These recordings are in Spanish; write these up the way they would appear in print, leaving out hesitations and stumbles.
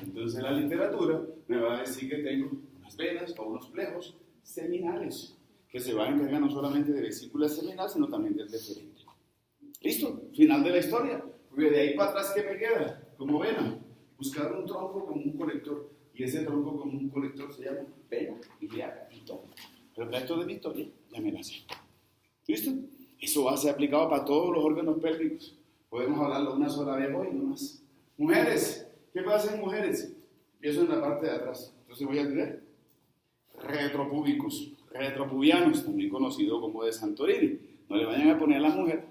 Entonces la literatura me va a decir que tengo unas venas o unos plejos seminales, que se van a encargar no solamente de vesícula seminal, sino también del deferente. ¿Listo? Final de la historia. Porque de ahí para atrás, ¿qué me queda? Como vena. Buscar un tronco como un colector. Y ese tronco como un colector se llama vena ilíaca y todo. Pero el resto de mi historia ya me la sé. ¿Listo? Eso va a ser aplicado para todos los órganos pélvicos. Podemos hablarlo una sola vez hoy, no más. Mujeres. ¿Qué pasa en mujeres? Empiezo en la parte de atrás. Entonces voy a tener retropúbicos, retropubianos, también conocido como de Santorini. No le vayan a poner a la mujer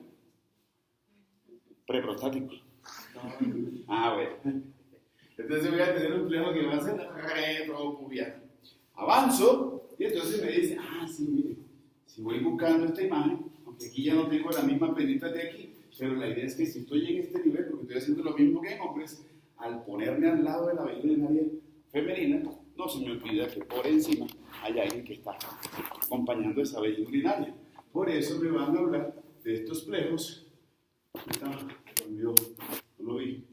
preprostático. Bueno. Entonces voy a tener un plejo que va a ser retropubiano. Avanzo y entonces me dice, sí, mire, si voy buscando esta imagen, aunque aquí ya no tengo la misma penita de aquí, pero la idea es que si estoy en este nivel, porque estoy haciendo lo mismo que en hombres, al ponerme al lado de la vejiga urinaria femenina, no se me olvida que por encima hay alguien que está acompañando esa vejiga urinaria. Por eso me van a hablar de estos plejos. No lo vi.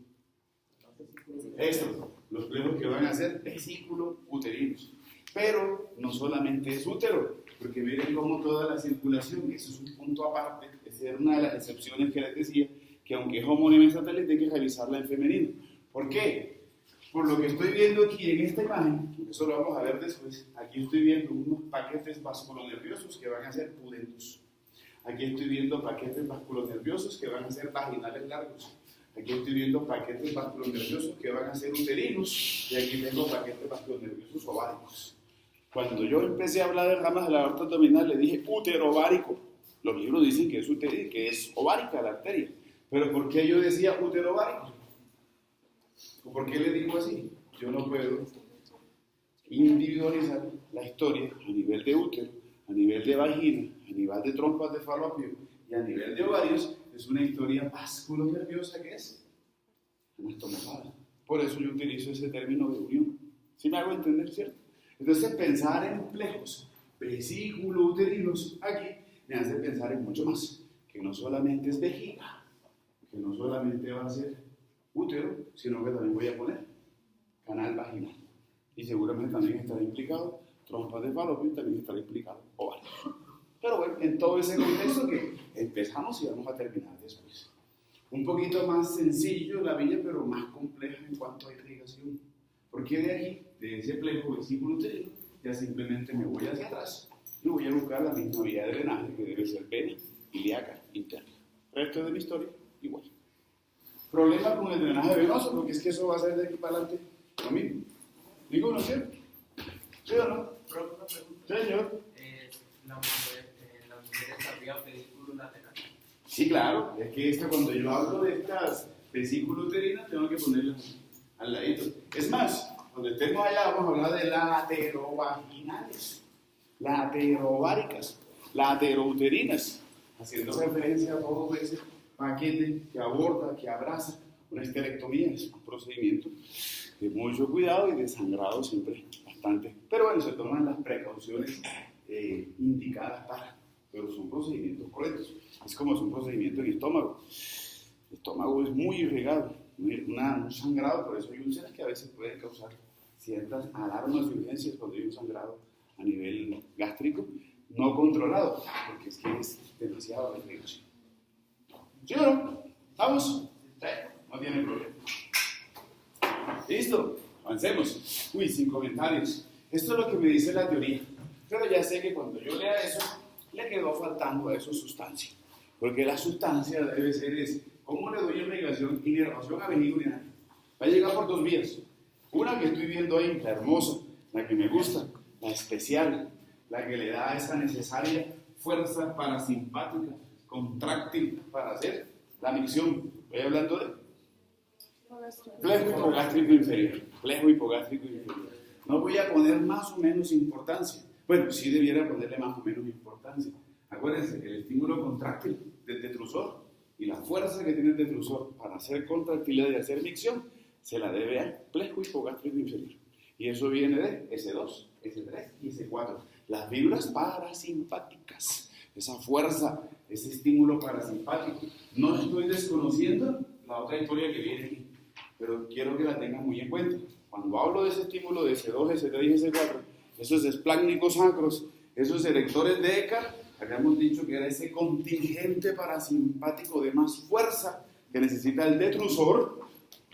Estos, los plejos que van a ser vesículos uterinos. Pero no solamente es útero, porque miren cómo toda la circulación, eso es un punto aparte, esa era una de las excepciones que les decía, que aunque es homónima en satélite, hay que revisarla en femenino. ¿Por qué? Por lo que estoy viendo aquí en esta imagen, eso lo vamos a ver después, aquí estoy viendo unos paquetes vasculonerviosos que van a ser pudentos. Aquí estoy viendo paquetes vasculonerviosos que van a ser vaginales largos. Aquí estoy viendo paquetes vasculonerviosos que van a ser uterinos y aquí tengo paquetes vasculonerviosos ováricos. Cuando yo empecé a hablar de ramas de la aorta abdominal le dije útero-ovárico. Los libros dicen que es uterino, que es ovárica la arteria. Pero ¿por qué yo decía útero-ovárico? ¿O por qué le digo así? Yo no puedo individualizar la historia a nivel de útero, a nivel de vagina, a nivel de trompas de falopio y a nivel de ovarios. Es una historia vasculonerviosa que es anastomosada. Por eso yo utilizo ese término de unión. ¿Sí me hago entender, cierto? Entonces pensar en plejos vesículo-uterinos aquí me hace pensar en mucho más. Que no solamente es vejiga, que no solamente va a ser útero, sino que también voy a poner canal vaginal. Y seguramente también estará implicado trompas de falopio y también estará implicado ovarios. Pero bueno, en todo ese contexto que empezamos y vamos a terminar después. Un poquito más sencillo la villa, pero más compleja en cuanto a irrigación. Porque de aquí, de ese plejo vesículo uterino, ya simplemente me voy hacia atrás y voy a buscar la misma vía de drenaje que debe ser vena ilíaca interna. Resto de mi historia, igual. Problema con el drenaje venoso, porque es que eso va a ser de aquí para adelante lo mismo. ¿Ninguno, cierto? ¿Sí o no? Señor. Las mujeres arriba pedículo lateral. Sí, claro, es que cuando yo hablo de estas vesículas uterinas tengo que ponerlas al ladito. Es más, cuando estemos allá vamos a hablar de laterovaginales, laterováricas, laterouterinas, haciendo referencia a todo ese paquete que aborda, que abraza una esterectomía. Es un procedimiento de mucho cuidado y de sangrado siempre bastante. Pero bueno, se toman las precauciones indicadas pero son procedimientos correctos. Es como es un procedimiento en estómago. El estómago es muy irrigado, un sangrado, por eso hay úlceras que a veces pueden causar ciertas alarmas de urgencias cuando hay un sangrado a nivel gástrico no controlado, porque es que es demasiado la irrigación. ¿Sí o no? ¿Vamos? Sí, no tiene problema. ¿Listo? Avancemos. Uy, sin comentarios. Esto es lo que me dice la teoría. Pero ya sé que cuando yo lea eso, le quedó faltando a eso sustancia. Porque la sustancia debe ser ¿cómo le doy irrigación? Inervación a vejiga urinaria. Va a llegar por dos vías. Una que estoy viendo ahí, la hermosa, la que me gusta, la especial, la que le da esa necesaria fuerza parasimpática, contráctil para hacer la micción. Voy hablando de plejo hipogástrico inferior. Plejo hipogástrico inferior. No voy a poner más o menos importancia. Bueno, sí debiera ponerle más o menos importancia. Acuérdense que el estímulo contráctil del detrusor y la fuerza que tiene el detrusor para hacer contractilidad y hacer micción se la debe al plejo hipogástrico inferior. Y eso viene de S2, S3 y S4. Las fibras parasimpáticas. Esa fuerza, ese estímulo parasimpático. No estoy desconociendo la otra historia que viene aquí. pero quiero que la tengan muy en cuenta. Cuando hablo de ese estímulo de S2, S3 y S4, esos esplácnicos sacros, esos erectores de Eckhart, habíamos dicho que era ese contingente parasimpático de más fuerza que necesita el detrusor,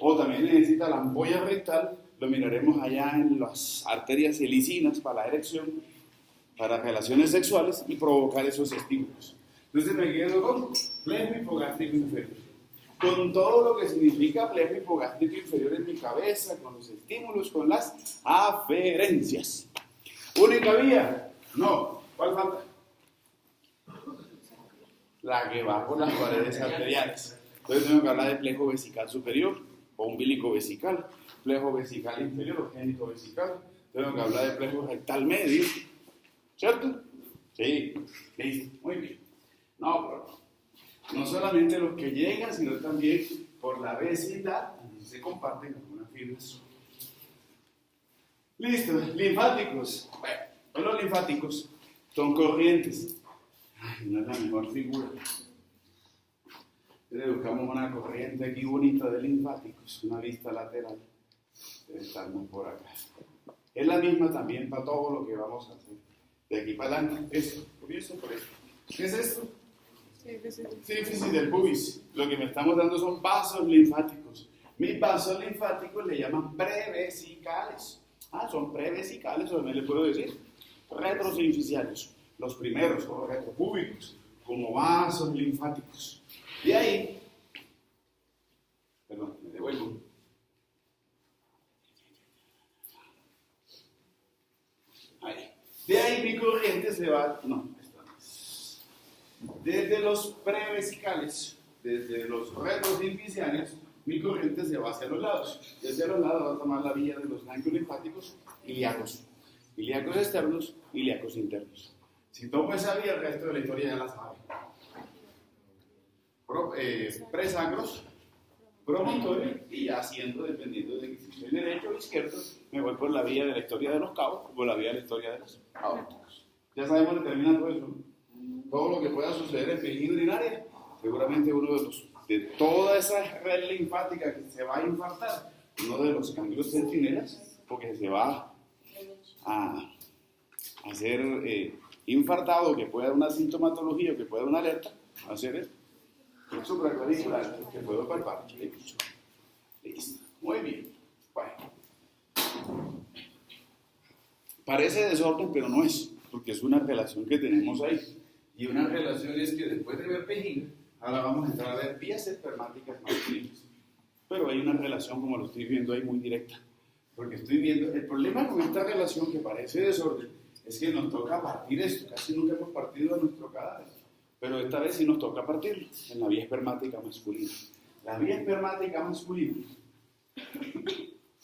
o también necesita la ampolla rectal. Lo miraremos allá en las arterias helicinas para la erección, para relaciones sexuales y provocar esos estímulos. Entonces me quedo con plexo hipogástrico inferior, con todo lo que significa plexo hipogástrico inferior en mi cabeza, con los estímulos, con las aferencias. ¿Única vía? No. ¿Cuál falta? La que va por las paredes arteriales. Entonces tengo que hablar de plexo vesical superior o umbilico vesical, plexo vesical inferior o génito vesical. Tengo que hablar de plexo rectal medio, ¿cierto? Sí, listo, muy bien. No, pero no solamente los que llegan, sino también por la vesidad, se comparten algunas fibras. Listo, linfáticos. Bueno, los linfáticos son corrientes. Ay, no es la mejor figura. Entonces buscamos una corriente aquí bonita de linfáticos, una vista lateral. Debe estarnos por acá. Es la misma también para todo lo que vamos a hacer. De aquí para adelante, eso, curioso por eso. ¿Qué es esto? Sífisis del pubis. Lo que me estamos dando son vasos linfáticos. Mis vasos linfáticos le llaman prevesicales. Son prevesicales, o también le puedo decir retrosinciciales. Los primeros, como retropúbicos, como vasos linfáticos. De ahí, perdón, me devuelvo. Ahí. De ahí mi corriente se va, desde los prevesicales, desde los retrosinciciales, mi corriente se va hacia los lados. Y hacia los lados va a tomar la vía de los ganglios linfáticos ilíacos externos, ilíacos internos. Si tomo esa vía, el resto de la historia ya la sabe. Presacros, promontorio, y ya haciendo, dependiendo de si soy derecho o izquierdo, me voy por la vía de la historia de los cabos o por la vía de la historia de los aórticos. Ya sabemos determinar todo eso, ¿no? Todo lo que pueda suceder en vejiga urinaria, seguramente de toda esa red linfática que se va a infartar, uno de los ganglios centinelas, porque se va a ser infartado, que pueda dar una sintomatología, que pueda dar una alerta, va a ser el supraclavicular, que puedo palpar. Listo. Muy bien. Bueno. Parece desorden, pero no es, porque es una relación que tenemos ahí. Y una relación es que después de ver vejiga, ahora vamos a entrar a ver vías espermáticas masculinas. Pero hay una relación, como lo estoy viendo ahí, muy directa. Porque estoy viendo, el problema con esta relación que parece desorden, es que nos toca partir esto. Casi nunca hemos partido a nuestro cadáver. Pero esta vez sí nos toca partirlo en la vía espermática masculina. La vía espermática masculina,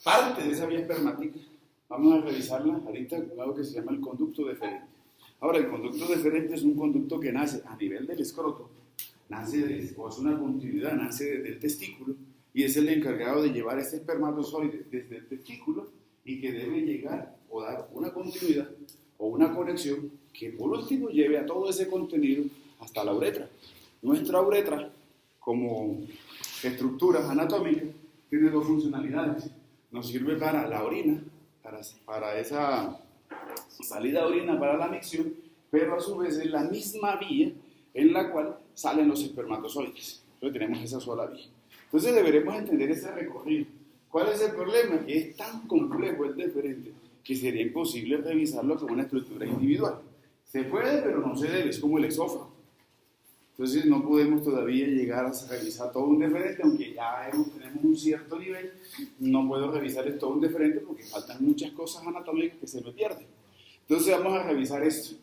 parte de esa vía espermática, vamos a revisarla ahorita con algo que se llama el conducto deferente. Ahora, el conducto deferente es un conducto que nace a nivel del escroto, o es una continuidad, nace del testículo, y es el encargado de llevar este espermatozoide desde el testículo y que debe llegar o dar una continuidad o una conexión que por último lleve a todo ese contenido hasta la uretra. Nuestra uretra, como estructura anatómica, tiene dos funcionalidades. Nos sirve para la orina, para esa salida de orina para la micción, pero a su vez es la misma vía en la cual salen los espermatozoides. Entonces tenemos esa sola vía. Entonces deberemos entender ese recorrido. ¿Cuál es el problema? Que es tan complejo el deferente que sería imposible revisarlo como una estructura individual. Se puede, pero no se debe, es como el exófago. Entonces no podemos todavía llegar a revisar todo un deferente, aunque ya tenemos un cierto nivel, no puedo revisar todo un deferente porque faltan muchas cosas anatómicas que se me pierden. Entonces vamos a revisar esto.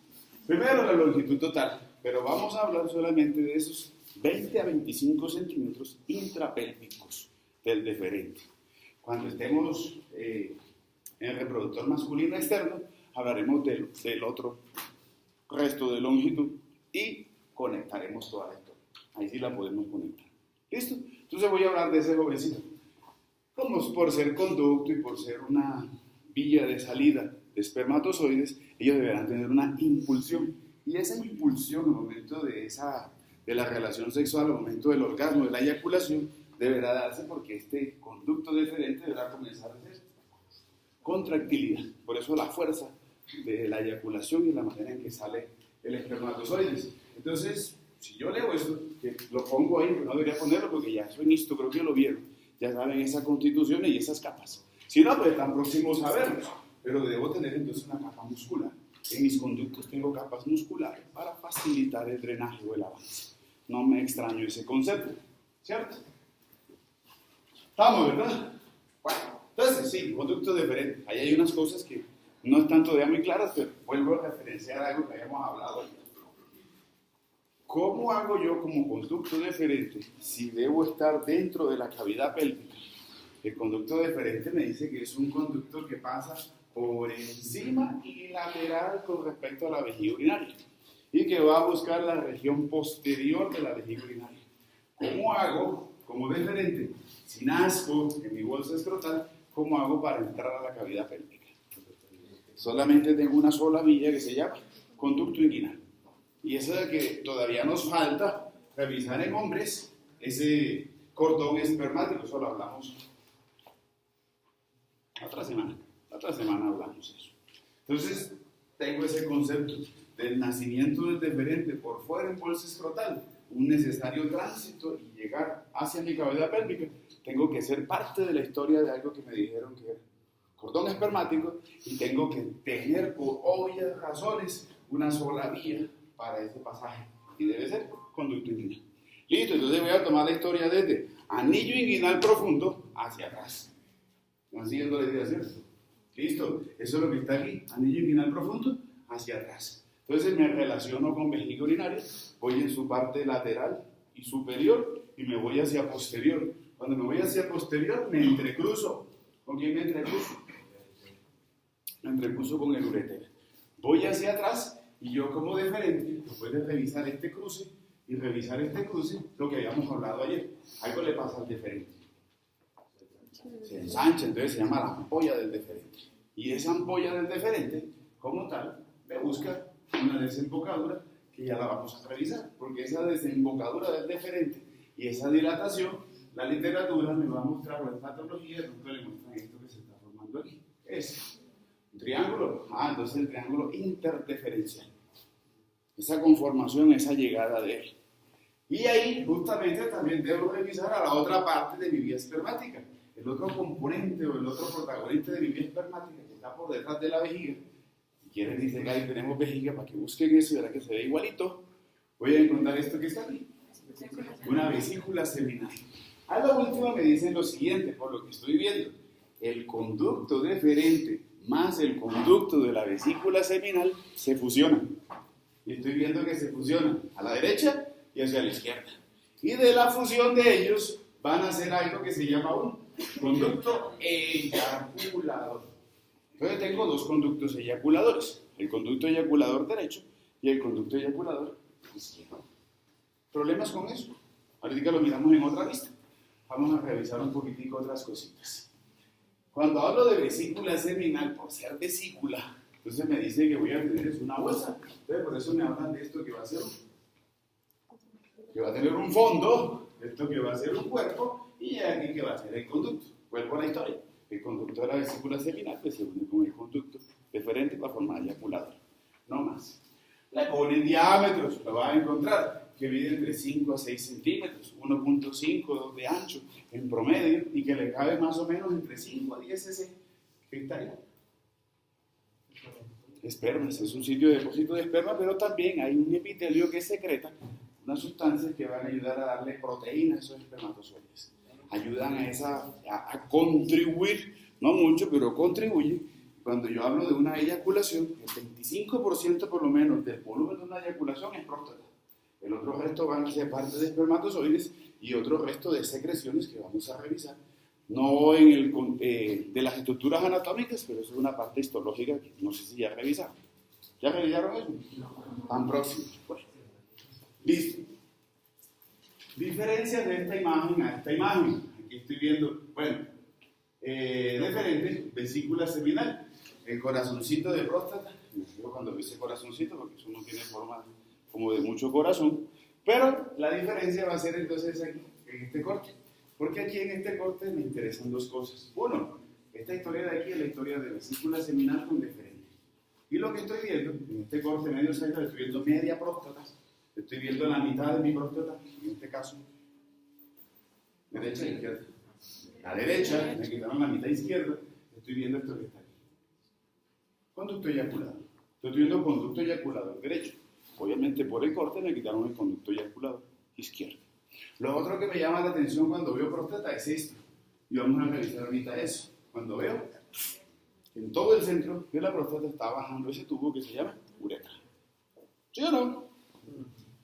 Primero la longitud total, pero vamos a hablar solamente de esos 20 a 25 centímetros intrapélvicos del deferente. Cuando estemos en el reproductor masculino externo, hablaremos del otro resto de longitud y conectaremos toda la historia. Ahí sí la podemos conectar. ¿Listo? Entonces voy a hablar de ese jovencito. Como por ser conducto y por ser una vía de salida de espermatozoides, ellos deberán tener una impulsión. Y esa impulsión al momento de la relación sexual, al momento del orgasmo, de la eyaculación, deberá darse porque este conducto deferente deberá comenzar a hacer contractilidad. Por eso la fuerza de la eyaculación y la manera en que sale el espermatozoide. Entonces, si yo leo esto, que lo pongo ahí, no debería ponerlo porque ya eso en esto creo que lo vieron, ya saben esas constituciones y esas capas. Si no, pues están próximos a verlos, pero debo tener entonces una capa muscular. En mis conductos tengo capas musculares para facilitar el drenaje o el avance. No me extraño ese concepto, ¿cierto? Estamos, ¿verdad? Bueno, entonces sí, conducto deferente. Ahí hay unas cosas que no están todavía muy claras, pero vuelvo a referenciar algo que habíamos hablado ayer. ¿Cómo hago yo como conducto deferente si debo estar dentro de la cavidad pélvica? El conducto deferente me dice que es un conducto que pasa por encima y lateral con respecto a la vejiga urinaria y que va a buscar la región posterior de la vejiga urinaria. ¿Cómo hago como deferente, si nazco en mi bolsa escrotal, cómo hago para entrar a la cavidad pélvica? Solamente tengo una sola vía que se llama conducto inguinal. Y eso es que todavía nos falta revisar en hombres ese cordón espermático, eso lo hablamos otra semana hablamos de eso. Entonces, tengo ese concepto del nacimiento del deferente por fuera en bolsa escrotal, un necesario tránsito y llegar hacia mi cavidad pélvica. Tengo que ser parte de la historia de algo que me dijeron que era cordón espermático y tengo que tener por obvias razones una sola vía para ese pasaje y debe ser conducto inguinal. Listo, entonces voy a tomar la historia desde anillo inguinal profundo hacia atrás. ¿Están siguiendo la idea, cierto? Listo, eso es lo que está aquí, anillo inguinal profundo hacia atrás. Entonces me relaciono con vejiga urinaria, voy en su parte lateral y superior y me voy hacia posterior. Cuando me voy hacia posterior me entrecruzo. ¿Con quién me entrecruzo? Me entrecruzo con el uréter. Voy hacia atrás y yo como deferente, después de revisar este cruce y revisar este cruce, lo que habíamos hablado ayer, algo le pasa al deferente. Se ensancha, entonces se llama la ampolla del deferente. Y esa ampolla del deferente, como tal, me busca una desembocadura que ya la vamos a revisar, porque esa desembocadura del deferente y esa dilatación, la literatura me va a mostrar la patología, entonces le muestran esto que se está formando aquí. Es un triángulo, entonces el triángulo interdeferencial. Esa conformación, esa llegada de él. Y ahí justamente también debo revisar a la otra parte de mi vía espermática, el otro componente o el otro protagonista de mi vía espermática que está por detrás de la vejiga. Si quieren dice que ahí tenemos vejiga para que busquen eso y verán que se ve igualito. Voy a encontrar esto que está aquí, una vesícula seminal. A lo último me dicen lo siguiente, por lo que estoy viendo, el conducto deferente más el conducto de la vesícula seminal se fusionan. Y estoy viendo que se fusionan a la derecha y hacia la izquierda. Y de la fusión de ellos van a hacer algo que se llama un conducto eyaculador. Entonces tengo dos conductos eyaculadores, el conducto eyaculador derecho y el conducto eyaculador izquierdo. ¿Problemas con eso? Ahorita lo miramos en otra vista. Vamos a revisar un poquitico otras cositas. Cuando hablo de vesícula seminal, por ser vesícula, entonces me dice que voy a tener una bolsa. Entonces por eso me hablan de esto que va a ser que va a tener un fondo, esto que va a ser un cuerpo, y aquí que va a ser el conducto. Vuelvo a la historia. El conducto de la vesícula seminal pues, se une con el conducto deferente para formar eyaculador. No más. Le ponen diámetros, lo van a encontrar, que mide entre 5 a 6 centímetros, 1.5, 2 de ancho en promedio, y que le cabe más o menos entre 5 a 10 cc. ¿Qué está ahí? Espermas, es un sitio de depósito de esperma, pero también hay un epitelio que secreta unas sustancias que van a ayudar a darle proteínas a esos espermatozoides. Ayudan a contribuir, no mucho, pero contribuye. Cuando yo hablo de una eyaculación, el 25% por lo menos del volumen de una eyaculación es próstata. El otro resto van a ser parte de espermatozoides y otro resto de secreciones que vamos a revisar. No de las estructuras anatómicas, pero eso es una parte histológica que no sé si ya revisaron. ¿Ya revisaron eso? Tan próximos. Bueno, listo. Diferencias de esta imagen a esta imagen. Aquí estoy viendo, deferente, vesícula seminal, el corazoncito de próstata. Me refiero cuando dice corazoncito porque eso no tiene forma como de mucho corazón, pero la diferencia va a ser entonces aquí, en este corte. Porque aquí en este corte me interesan dos cosas. Uno, esta historia de aquí es la historia de vesícula seminal con deferente. Y lo que estoy viendo, en este corte medio central, estoy viendo media próstata, estoy viendo la mitad de mi próstata, en este caso, derecha e izquierda. La derecha, me quitaron la mitad izquierda, estoy viendo esto que está aquí. Conducto eyaculador. Estoy viendo conducto eyaculador derecho. Obviamente por el corte me quitaron el conducto eyaculador izquierdo. Lo otro que me llama la atención cuando veo próstata es esto. Y vamos a revisar ahorita eso. Cuando veo que en todo el centro de la próstata está bajando ese tubo que se llama uretra. ¿Sí o no?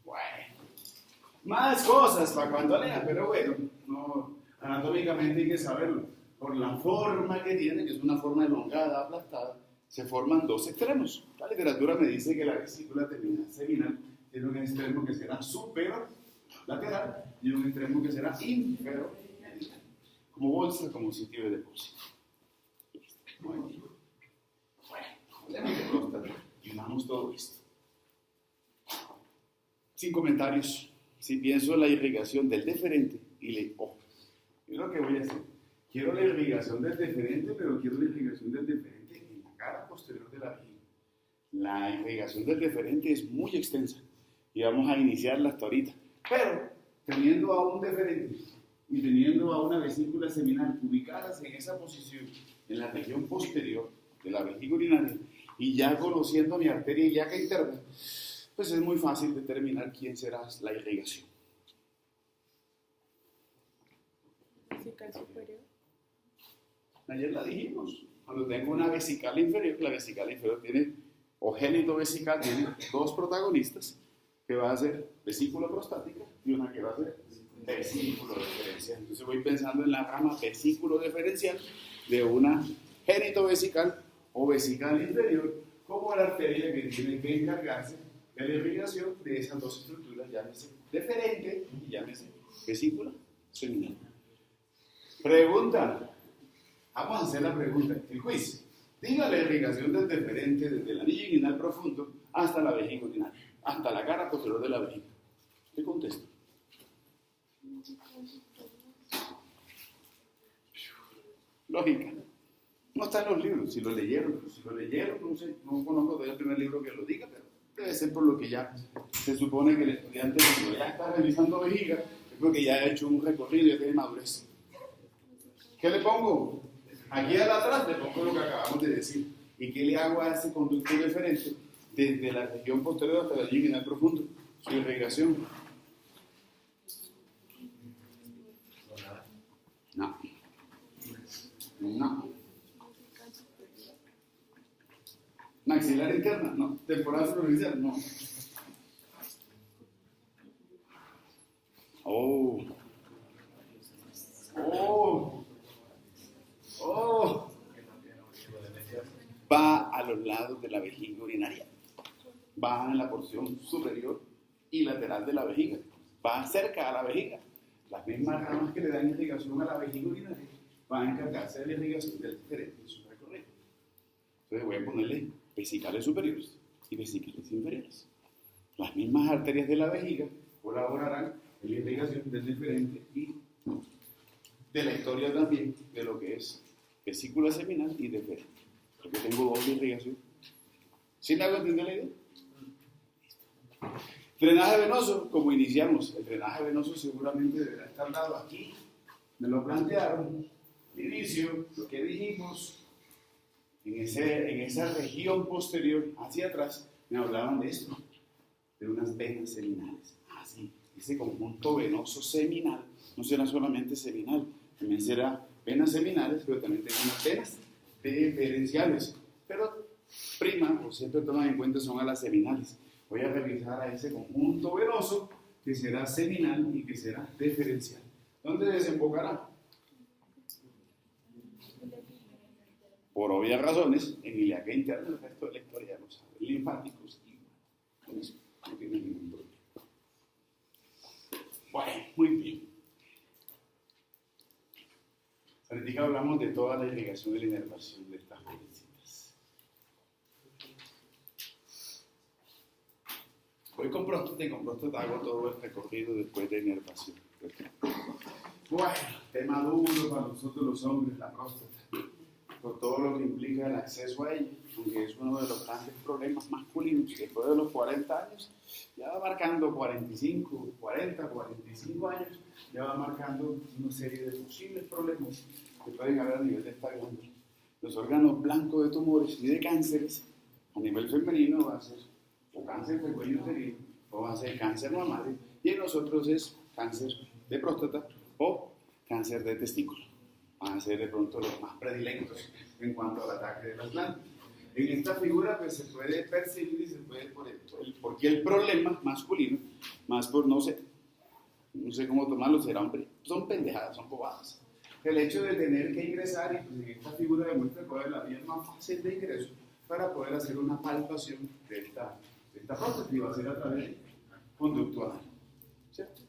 Bueno. Más cosas para cuando lean, pero bueno, no, anatómicamente hay que saberlo. Por la forma que tiene, que es una forma elongada, aplastada, se forman dos extremos. La literatura me dice que la vesícula seminal tiene un extremo que será superolateral y un extremo que será inferomedial. Como bolsa, como sitio de depósito. Bueno, hablemos de próstata y unamos todo esto. Sin comentarios. Si pienso en la irrigación del deferente y le ojo. Es lo que voy a hacer. Quiero la irrigación del deferente, pero quiero la irrigación del deferente en la cara posterior de la vejiga. La irrigación del deferente es muy extensa y vamos a iniciarla hasta ahorita. Pero teniendo a un deferente y teniendo a una vesícula seminal ubicadas en esa posición, en la región posterior de la vejiga urinaria, y ya conociendo mi arteria ilíaca interna, pues es muy fácil determinar quién será la irrigación. Vesical superior. Ayer la dijimos. Cuando tengo una vesical inferior, la vesical inferior tiene, o génito vesical, tiene dos protagonistas, que va a ser vesícula prostática y una que va a ser vesículo deferencial. Entonces voy pensando en la rama vesículo deferencial de una génito vesical o vesical inferior, como la arteria que tiene que encargarse de la irrigación de esas dos estructuras, llámese deferente y llámese vesícula seminal. Pregunta. Vamos a hacer la pregunta. El quiz. Diga la irrigación del deferente desde el anillo inguinal profundo hasta la vejiga urinaria, hasta la cara posterior de la vejiga. ¿Qué contesto? Lógica. No está en los libros. Si lo leyeron, no sé, no conozco todavía el primer libro que lo diga, pero debe ser por lo que ya se supone que el estudiante, cuando ya está revisando vejiga, es porque ya ha hecho un recorrido y ya tiene madurez. ¿Qué le pongo? Aquí atrás le pongo lo que acabamos de decir. ¿Y qué le hago a ese conducto deferente desde la región posterior hasta la anillo inguinal profundo? Su irrigación. No. Maxilar interna, no. Temporal superficial, no. Va a los lados de la vejiga urinaria. Va en la porción superior y lateral de la vejiga. Va cerca a la vejiga. Las mismas ramas que le dan irrigación a la vejiga urinaria van a encargarse de la irrigación del deferente en su recorrido. Entonces voy a ponerle vesicales superiores y vesicales inferiores. Las mismas arterias de la vejiga colaborarán en la irrigación del deferente y de la historia también de lo que es vesícula seminal y deferente. Porque tengo doble irrigación. ¿Sí me hago entender la idea? Drenaje venoso, como iniciamos, el drenaje venoso seguramente deberá estar dado aquí. Me lo plantearon. De inicio, lo que dijimos, en esa región posterior, hacia atrás, me hablaban de esto, de unas venas seminales. Ah, sí, ese conjunto venoso seminal no será solamente seminal, también será venas seminales, pero también tengo unas venas deferenciales. Pero prima, o siempre toman en cuenta, son a las seminales. Voy a revisar a ese conjunto venoso que será seminal y que será deferencial. ¿Dónde desembocará? Por obvias razones, en ilíaca interna, el resto de la historia ya lo sabe. Linfáticos igual. Con eso no tiene ningún problema. Bueno, muy bien. Ahorita hablamos de toda la irrigación y la inervación de estas jovencitas. Voy con próstata y con próstata hago todo el recorrido después de inervación. Bueno, tema duro para nosotros los hombres, la próstata, por todo lo que implica el acceso a ella, aunque es uno de los grandes problemas masculinos. Después de los 40 años, ya va marcando 45, 40, 45 años, ya va marcando una serie de posibles problemas que pueden haber a nivel de esta glándula. Los órganos blancos de tumores y de cánceres a nivel femenino va a ser o cáncer de cuello uterino o va a ser cáncer mamario, y en nosotros es cáncer de próstata o cáncer de testículo. Van a ser de pronto los más predilectos en cuanto al ataque de las glándulas. En esta figura pues, se puede percibir y se puede porque el problema masculino, más por no sé cómo tomarlo, será hombre, son pendejadas, son bobadas. El hecho de tener que ingresar, y pues en esta figura demuestra cuál es la vía más fácil de ingreso para poder hacer una palpación de esta próstata, y va a ser a través del conducto anal. ¿Cierto?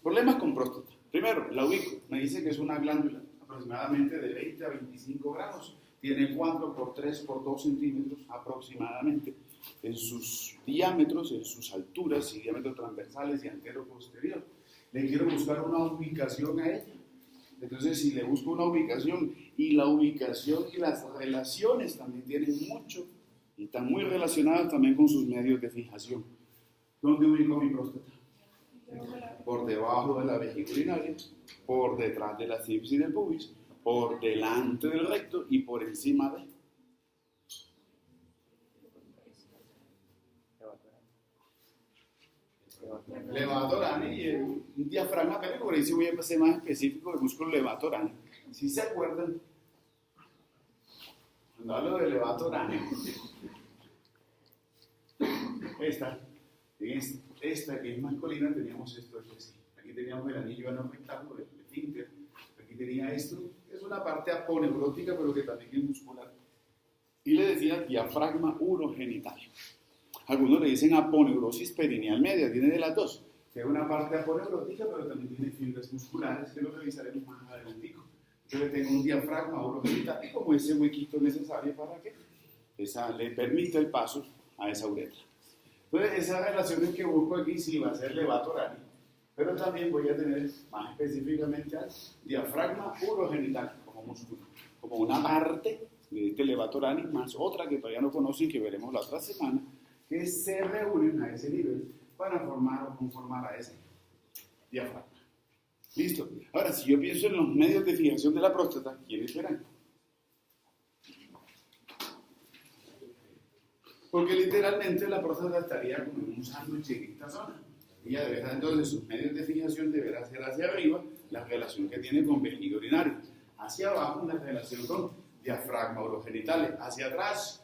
Problemas con próstata. Primero, la ubico. Me dice que es una glándula aproximadamente de 20 a 25 gramos. Tiene 4 por 3 por 2 centímetros aproximadamente en sus diámetros, en sus alturas y diámetros transversales y antero-posterior. Le quiero buscar una ubicación a ella. Entonces, si le busco una ubicación, y la ubicación y las relaciones también tienen mucho, y están muy relacionadas también con sus medios de fijación. ¿Dónde ubico mi próstata? Por debajo de la vesícula urinaria, por detrás de la sífilis del pubis, por delante del recto y por encima de. Levator ani y un diafragma pélvico, por ahí sí voy a ser más específico del músculo levator ani. ¿Sí se acuerdan? Cuando hablo de levator ani, esta que es masculina, teníamos esto aquí así. Aquí teníamos el anillo anorrectado, el esfínter. Aquí tenía esto, es una parte aponeurótica, pero que también es muscular. Y le decía diafragma urogenital. Algunos le dicen aponeurosis perineal media, viene de las dos. Que es una parte aponeurótica, pero también tiene fibras musculares, que lo revisaremos más adelante. Yo le tengo un diafragma urogenital, y como ese huequito necesario para que le permita el paso a esa uretra. Entonces, esas relaciones que busco aquí sí va a ser levator ani, pero también voy a tener más específicamente al diafragma urogenital como músculo, como una parte de este levator ani, más otra que todavía no conocen, que veremos la otra semana, que se reúnen a ese nivel para formar o conformar a ese diafragma. ¿Listo? Ahora, si yo pienso en los medios de fijación de la próstata, ¿quiénes serán? Porque literalmente la próstata estaría como en un sándwich en esta zona. Ella deberá entonces, sus medios de fijación deberá ser hacia arriba, la relación que tiene con vejiga urinaria. Hacia abajo, la relación con diafragma urogenitales. Hacia atrás.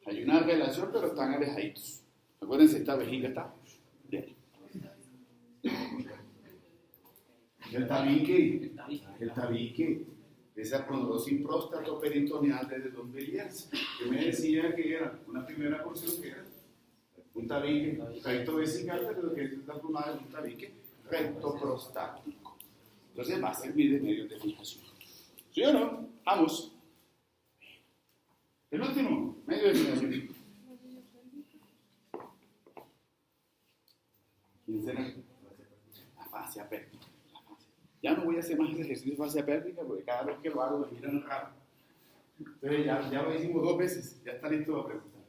Hay una relación, pero están alejaditos. Acuérdense, esta vejiga está bien. El tabique. Esa pronosis próstato-peritoneal de Don Belliers, que me decía que era una primera porción que era un tabique recto vesical, pero que es la formada de un tabique recto prostático. Entonces va a servir de medio de fijación. ¿Sí o no? Vamos. El último, medio de fijación. ¿Quién será? La fascia pélvica. Ya no voy a hacer más ejercicio de fascia pélvica porque cada vez que lo hago me miran raro. Entonces ya lo hicimos 2 veces, ya está listo para preguntar.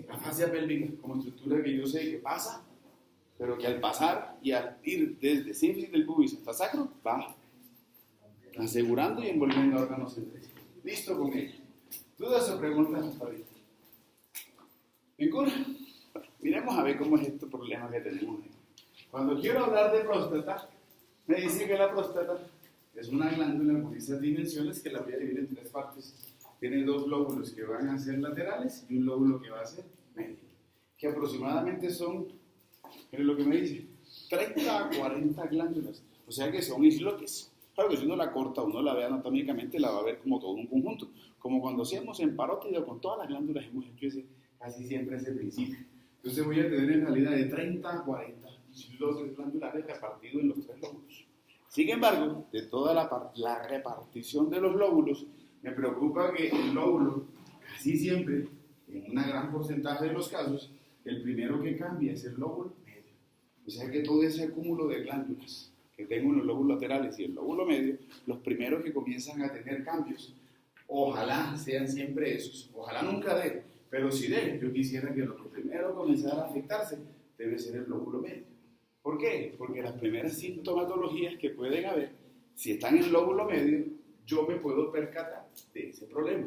La fascia pélvica como estructura que yo sé que pasa, pero que al pasar y al ir desde sífilis del pubis hasta sacro, va asegurando y envolviendo órganos entre sí. Listo con ella. ¿Dudas o preguntas hasta ahorita? ¿Ninguna? Miremos a ver cómo es este problema que tenemos ahí. Cuando quiero hablar de próstata, me dice que la próstata es una glándula con esas dimensiones que la voy a dividir en 3 partes. Tiene 2 lóbulos que van a ser laterales y un lóbulo que va a ser medio. Que aproximadamente son, miren lo que me dice, 30 a 40 glándulas. O sea que son islotes. Claro que si uno la corta, uno la ve anatómicamente, la va a ver como todo un conjunto. Como cuando hacemos en parótida, con todas las glándulas hemos hecho casi siempre ese principio. Entonces voy a tener en realidad de 30 a 40 islotes glandulares repartidos en los 3 lóbulos. Sin embargo, de toda la repartición de los lóbulos, me preocupa que el lóbulo, casi siempre, en un gran porcentaje de los casos, el primero que cambia es el lóbulo medio. O sea que todo ese acúmulo de glándulas que tengo en los lóbulos laterales y el lóbulo medio, los primeros que comienzan a tener cambios, ojalá sean siempre esos, ojalá nunca dé, pero si dé, yo quisiera que lo que primero comenzara a afectarse debe ser el lóbulo medio. ¿Por qué? Porque las primeras sintomatologías que pueden haber, si están en el lóbulo medio, yo me puedo percatar de ese problema,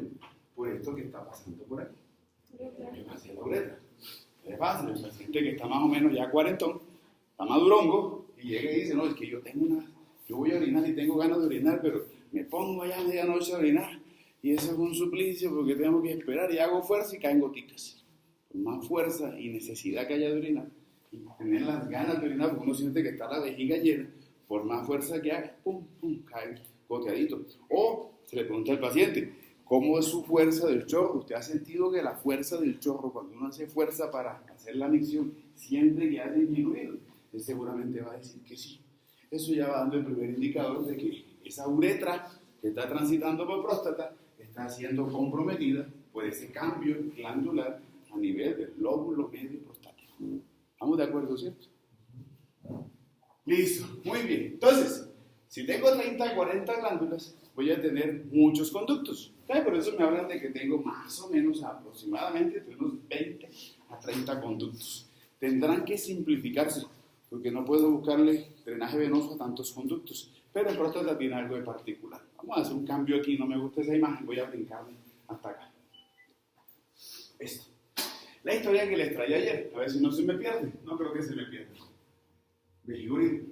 por esto que está pasando por aquí. ¿Qué pasa en la uretra? Es fácil, el paciente que está más o menos ya cuarentón, está madurongo, y llega y dice, no, es que yo voy a orinar y tengo ganas de orinar, pero me pongo allá a medianoche a orinar, y eso es un suplicio porque tengo que esperar y hago fuerza y caen gotitas. Con más fuerza y necesidad que haya de orinar, y tener las ganas de orinar, porque uno siente que está la vejiga llena, por más fuerza que haga, pum, pum, cae goteadito. O se le pregunta al paciente, ¿cómo es su fuerza del chorro? ¿Usted ha sentido que la fuerza del chorro, cuando uno hace fuerza para hacer la micción, siente que ha disminuido? Él seguramente va a decir que sí. Eso ya va dando el primer indicador de que esa uretra que está transitando por próstata está siendo comprometida por ese cambio glandular a nivel del lóbulo medio prostático. ¿Estamos de acuerdo, cierto? Listo, muy bien. Entonces, si tengo 30 40 glándulas, voy a tener muchos conductos. ¿Sabe? Por eso me hablan de que tengo más o menos aproximadamente entre unos 20 a 30 conductos. Tendrán que simplificarse, porque no puedo buscarle drenaje venoso a tantos conductos. Pero en próstata tiene algo de particular. Vamos a hacer un cambio aquí, no me gusta esa imagen, voy a brincarme hasta acá. Esto. La historia que les traía ayer, a ver si no se me pierde. No creo que se me pierda. Vejiga,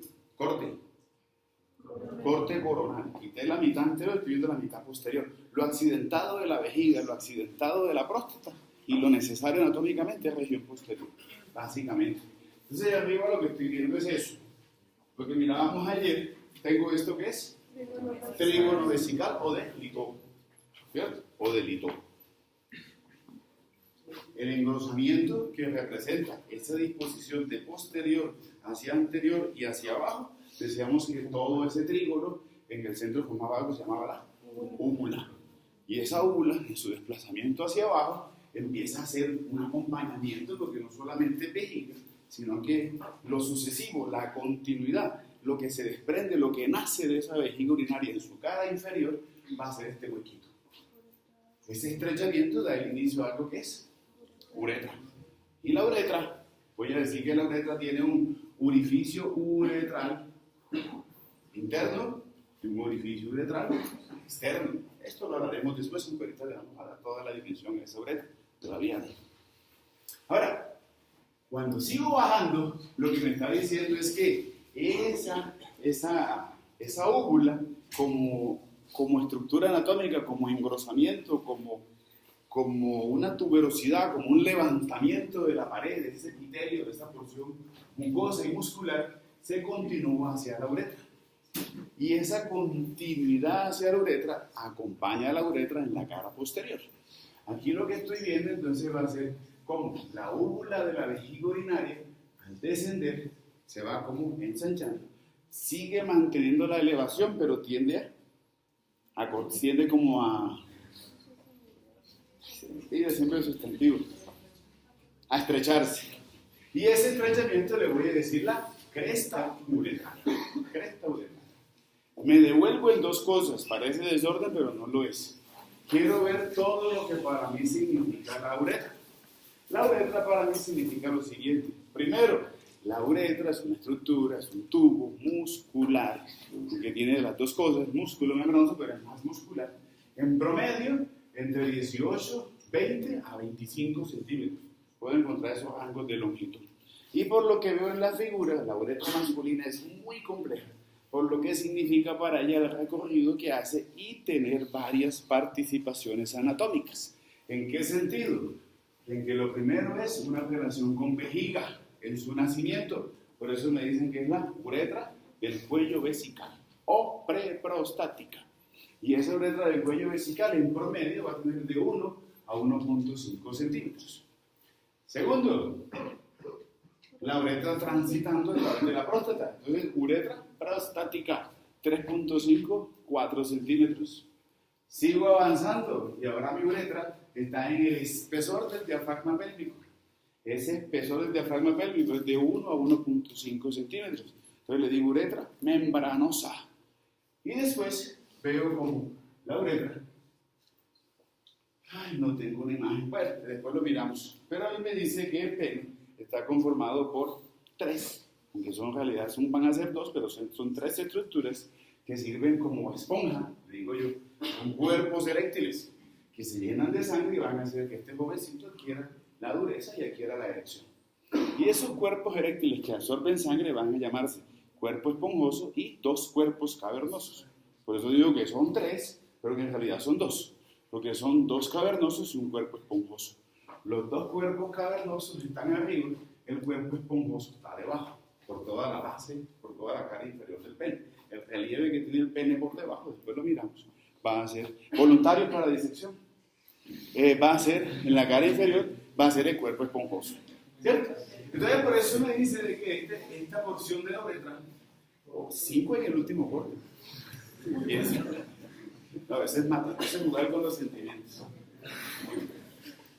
corte coronal. Quité la mitad anterior, estoy viendo la mitad posterior. Lo accidentado de la vejiga, lo accidentado de la próstata y lo necesario anatómicamente es región posterior, básicamente. Entonces, ahí arriba lo que estoy viendo es eso. Lo que mirábamos ayer, tengo esto que es trígono vesical o de Litow, ¿cierto? O de Litow. El engrosamiento que representa esa disposición de posterior hacia anterior y hacia abajo, decíamos que todo ese trígono en el centro formaba algo que se llamaba la úvula. Y esa úvula, en su desplazamiento hacia abajo, empieza a hacer un acompañamiento, porque no solamente vejiga, sino que lo sucesivo, la continuidad, lo que se desprende, lo que nace de esa vejiga urinaria en su cara inferior, va a ser este huequito. Ese estrechamiento da el inicio a algo que es uretra. Y la uretra, voy a decir que la uretra tiene un orificio uretral interno y un orificio uretral externo. Esto lo hablaremos después, porque ahorita le vamos a dar toda la definición a esa uretra. Todavía no. Ahora, cuando sigo bajando, lo que me está diciendo es que esa úvula, como estructura anatómica, como engrosamiento, como una tuberosidad, como un levantamiento de la pared, de ese epitelio, de esa porción mucosa y muscular, se continúa hacia la uretra. Y esa continuidad hacia la uretra acompaña a la uretra en la cara posterior. Aquí lo que estoy viendo entonces va a ser como la úvula de la vejiga urinaria, al descender, se va como ensanchando, sigue manteniendo la elevación, pero tiende como a siempre sustantivo, a estrecharse. Y ese estrechamiento le voy a decir la cresta uretral. Cresta uretral. Me devuelvo en dos cosas, parece desorden, pero no lo es. Quiero ver todo lo que para mí significa la uretra. La uretra para mí significa lo siguiente. Primero, la uretra es una estructura, es un tubo muscular, que tiene las dos cosas, músculo membranoso, pero es más muscular. En promedio, entre 18, 20 a 25 centímetros. Pueden encontrar esos rangos de longitud. Y por lo que veo en la figura, la uretra masculina es muy compleja, por lo que significa para ella el recorrido que hace y tener varias participaciones anatómicas. ¿En qué sentido? En que lo primero es una relación con vejiga en su nacimiento. Por eso me dicen que es la uretra del cuello vesical o preprostática. Y esa uretra del cuello vesical en promedio va a tener de 1 a 1.5 centímetros. Segundo, la uretra transitando a través de la próstata. Entonces, uretra prostática, 3.5, 4 centímetros. Sigo avanzando y ahora mi uretra está en el espesor del diafragma pélvico. Ese espesor del diafragma pélvico es de 1 a 1.5 centímetros. Entonces le digo uretra membranosa. Y después veo como la uretra. Ay, no tengo una imagen. Bueno, después lo miramos. Pero ahí me dice que el pene está conformado por 3, aunque son en realidad van a ser 2, pero son 3 estructuras que sirven como esponja, digo yo, son cuerpos eréctiles que se llenan de sangre y van a hacer que este jovencito adquiera la dureza y adquiera la erección. Y esos cuerpos eréctiles que absorben sangre van a llamarse cuerpo esponjoso y 2 cuerpos cavernosos. Por eso digo que son 3, pero que en realidad son 2, porque son 2 cavernosos y un cuerpo esponjoso. Los 2 cuerpos cavernosos están arriba, el cuerpo esponjoso está debajo, por toda la base, por toda la cara inferior del pene. El relieve que tiene el pene por debajo, después lo miramos, va a ser voluntario para la disección. Va a ser, en la cara inferior, va a ser el cuerpo esponjoso. ¿Cierto? Entonces, por eso me dice de que esta porción de la uretra, 5 en el último corte. A veces mata, ese jugar con los sentimientos.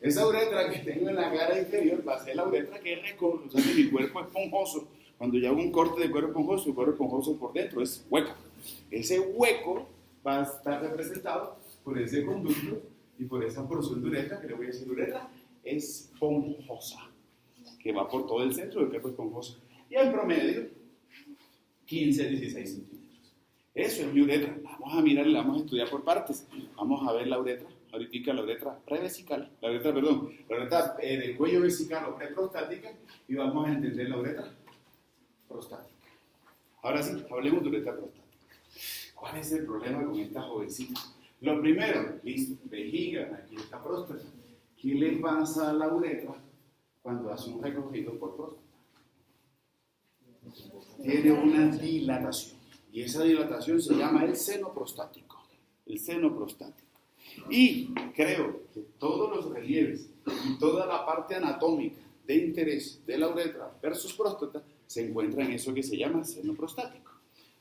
Esa uretra que tengo en la cara inferior va a ser la uretra que recorre, o sea, que mi cuerpo esponjoso. Cuando yo hago un corte de cuerpo esponjoso, el cuerpo esponjoso por dentro es hueco. Ese hueco va a estar representado por ese conducto y por esa porción de uretra, que le voy a decir uretra esponjosa, que va por todo el centro del cuerpo esponjoso. Y en promedio, 15 a 16 centímetros. Eso es mi uretra. Vamos a mirar, la vamos a estudiar por partes. Vamos a ver la uretra. Ahorita la uretra prevesical, la uretra del cuello vesical o preprostática, y vamos a entender la uretra prostática. Ahora sí, hablemos de uretra prostática. ¿Cuál es el problema con esta jovencita? Lo primero, listo, vejiga, aquí está próstata. ¿Qué le pasa a la uretra cuando hace un recorrido por próstata? Tiene una dilatación, y esa dilatación se llama el seno prostático. El seno prostático. Y creo que todos los relieves y toda la parte anatómica de interés de la uretra versus próstata se encuentra en eso que se llama seno prostático.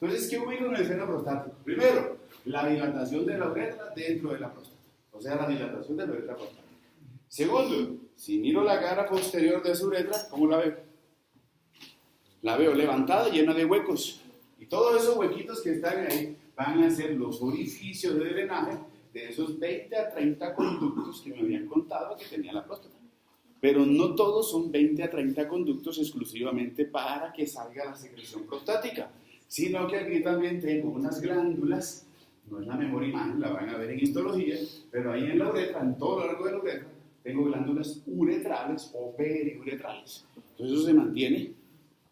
Entonces, ¿qué ubico en el seno prostático? Primero, la dilatación de la uretra dentro de la próstata, o sea, la dilatación de la uretra prostática. Segundo, si miro la cara posterior de esa uretra, ¿cómo la veo? La veo levantada, llena de huecos, y todos esos huequitos que están ahí van a ser los orificios de drenaje de esos 20 a 30 conductos que me habían contado que tenía la próstata. Pero no todos son 20 a 30 conductos exclusivamente para que salga la secreción prostática, sino que aquí también tengo unas glándulas, no es la mejor imagen, la van a ver en histología, pero ahí en la uretra, en todo lo largo de la uretra, tengo glándulas uretrales o periuretrales. Entonces eso se mantiene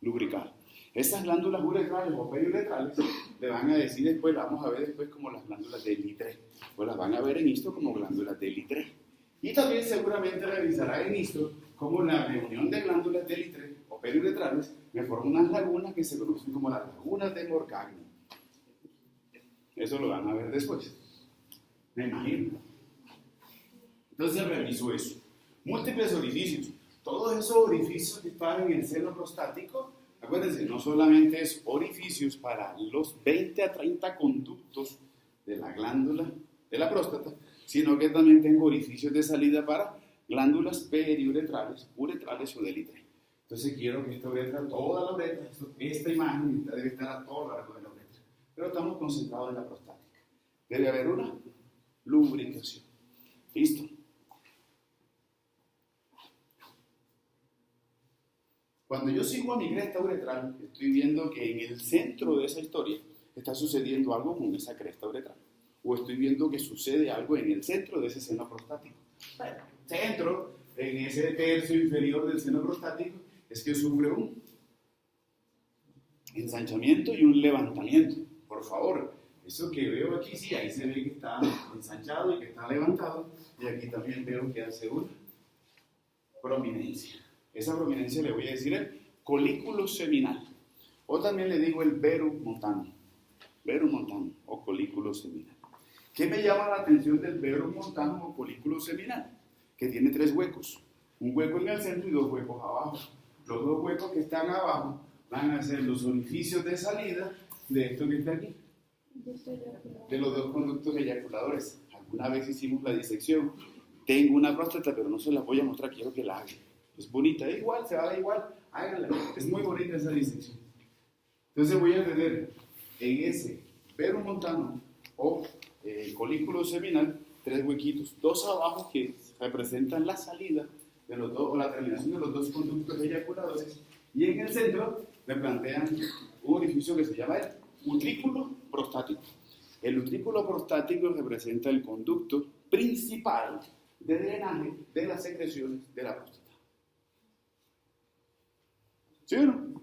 lubricado. Estas glándulas uretrales o periuretrales le van a decir después, la vamos a ver después como las glándulas de Litre, pues las van a ver en histo como glándulas de Litre. Y también seguramente revisará en histo como la reunión de glándulas de Litre o periuretrales me forma unas lagunas que se conocen como las lagunas de Morgagni. Eso lo van a ver después, me imagino. Entonces reviso eso. Múltiples orificios. Todos esos orificios que están en el seno prostático, acuérdense, no solamente es orificios para los 20 a 30 conductos de la glándula de la próstata, sino que también tengo orificios de salida para glándulas periuretrales, uretrales o de Litre. Entonces quiero que esta uretra, toda la uretra, esta imagen debe estar a todo lo largo de la uretra. Pero estamos concentrados en la prostática. Debe haber una lubricación. ¿Listo? Cuando yo sigo a mi cresta uretral, estoy viendo que en el centro de esa historia está sucediendo algo con esa cresta uretral. O estoy viendo que sucede algo en el centro de ese seno prostático. Bueno, centro, en ese tercio inferior del seno prostático, es que sufre un ensanchamiento y un levantamiento. Por favor, eso que veo aquí, sí, ahí se ve que está ensanchado y que está levantado. Y aquí también veo que hace una prominencia. Esa prominencia le voy a decir el colículo seminal. O también le digo el verum montano o colículo seminal. ¿Qué me llama la atención del verum montano o colículo seminal? Que tiene 3 huecos. Un hueco en el centro y 2 huecos abajo. Los 2 huecos que están abajo van a ser los orificios de salida de esto que está aquí. De los 2 conductos eyaculadores. Alguna vez hicimos la disección. Tengo una próstata, pero no se la voy a mostrar, quiero que la haga. Es bonita, igual, se va a ver igual, háganla. Es muy bonita esa distinción. Entonces voy a tener en ese verum montanum o colículo seminal 3 huequitos, 2 abajo que representan la salida de los dos, o la terminación de los 2 conductos eyaculadores, y en el centro me plantean un orificio que se llama el utrículo prostático. El utrículo prostático representa el conducto principal de drenaje de las secreciones de la próstata. ¿Sí o no?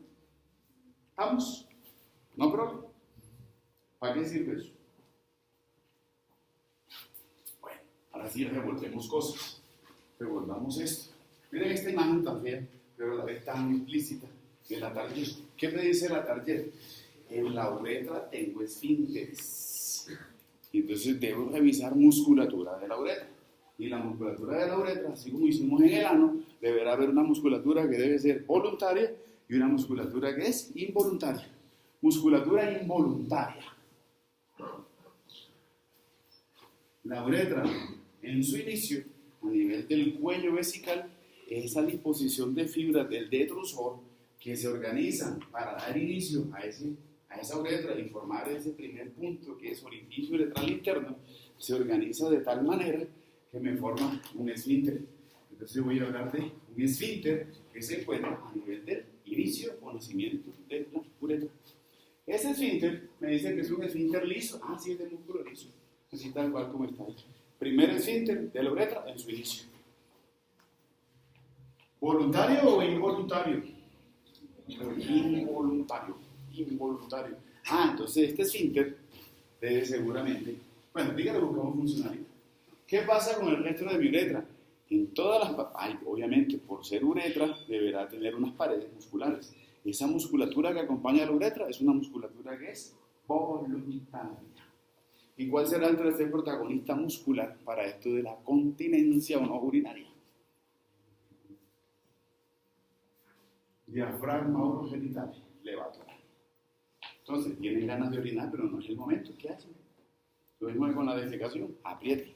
¿Vamos? No problema. ¿Para qué sirve eso? Bueno, ahora sí revolvemos cosas. Revolvamos esto. Miren esta imagen tan fea, pero a la vez tan implícita de la Target. ¿Qué me dice la Target? En la uretra tengo esfínteres. Y entonces debo revisar musculatura de la uretra. Y la musculatura de la uretra, así como hicimos en el ano, deberá haber una musculatura que debe ser voluntaria y una musculatura que es involuntaria. Musculatura involuntaria. La uretra, en su inicio, a nivel del cuello vesical, es esa disposición de fibras del detrusor que se organizan para dar inicio a esa uretra y formar ese primer punto que es orificio uretral interno. Se organiza de tal manera que me forma un esfínter. Entonces voy a hablar de un esfínter que se encuentra a nivel del inicio o nacimiento de la uretra. Ese esfínter me dice que es un esfínter liso. Ah, sí, es de músculo liso. Así tal cual como está. Primer esfínter de la uretra en su inicio. ¿Voluntario o involuntario? Involuntario. Involuntario. Ah, entonces este esfínter debe seguramente... Bueno, dígale, buscamos funcionalidad. ¿Qué pasa con el resto de mi uretra? En todas las... obviamente, por ser uretra, deberá tener unas paredes musculares. Esa musculatura que acompaña a la uretra es una musculatura que es voluntaria. ¿Y cuál será el tercer protagonista muscular para esto de la continencia o no urinaria? Diafragma urogenital, levator. Entonces, tienen ganas de orinar, pero no es el momento. ¿Qué hacen? Lo mismo que con la defecación, aprieten.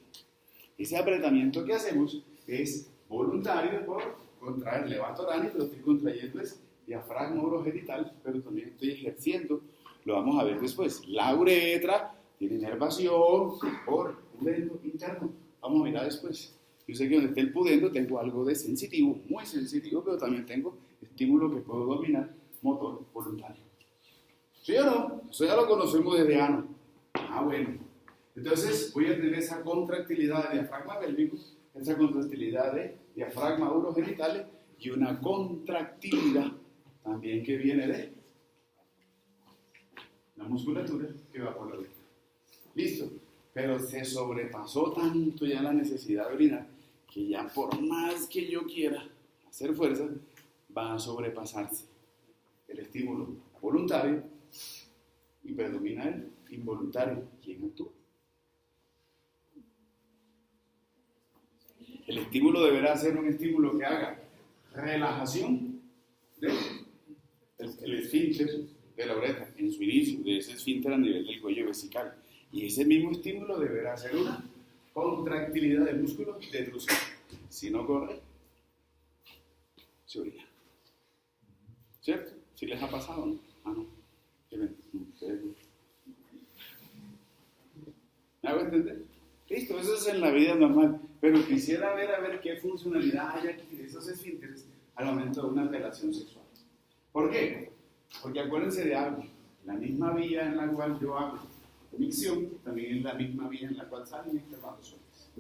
Ese apretamiento que hacemos es voluntario por contraer levator ani, pero estoy contrayendo es diafragma urogenital, pero también estoy ejerciendo, lo vamos a ver después. La uretra tiene inervación por pudendo interno. Vamos a mirar después. Yo sé que donde esté el pudendo tengo algo de sensitivo, muy sensitivo, pero también tengo estímulo que puedo dominar, motor voluntario. ¿Sí o no? Eso ya lo conocemos desde ano. Ah, bueno. Entonces voy a tener esa contractilidad de diafragma pélvico, esa contractilidad de diafragma urogenitales y una contractilidad también que viene de la musculatura que va por la uretra. Listo. Pero se sobrepasó tanto ya la necesidad de orinar que ya por más que yo quiera hacer fuerza, va a sobrepasarse el estímulo voluntario y predomina el involuntario. ¿Quién actúa? El estímulo deberá ser un estímulo que haga relajación del esfínter de la uretra en su inicio, de ese esfínter a nivel del cuello vesical. Y ese mismo estímulo deberá ser una contractilidad del músculo detrusor. Si no corre, se orina. ¿Cierto? ¿Sí les ha pasado, no? Ah, no. ¿Me hago entender? Listo, eso es en la vida normal. Pero quisiera ver a ver qué funcionalidad hay aquí de esos esfínteres al momento de una relación sexual. ¿Por qué? Porque acuérdense de algo. La misma vía en la cual yo hago micción también es la misma vía en la cual salen espermatozoides.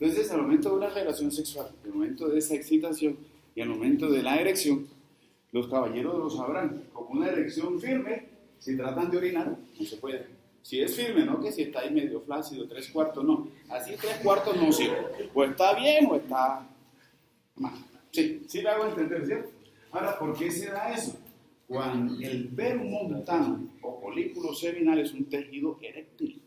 Entonces, al momento de una relación sexual, al momento de esa excitación y al momento de la erección, los caballeros lo sabrán. Con una erección firme, si tratan de orinar, no se puede. Si es firme, no que si está ahí medio flácido, 3/4, no. Así 3/4 no sirve. O está bien o está mal. Sí, sí me hago entender, ¿cierto? Ahora, ¿por qué se da eso? Cuando el verum montanum o folículo seminal es un tejido eréctil.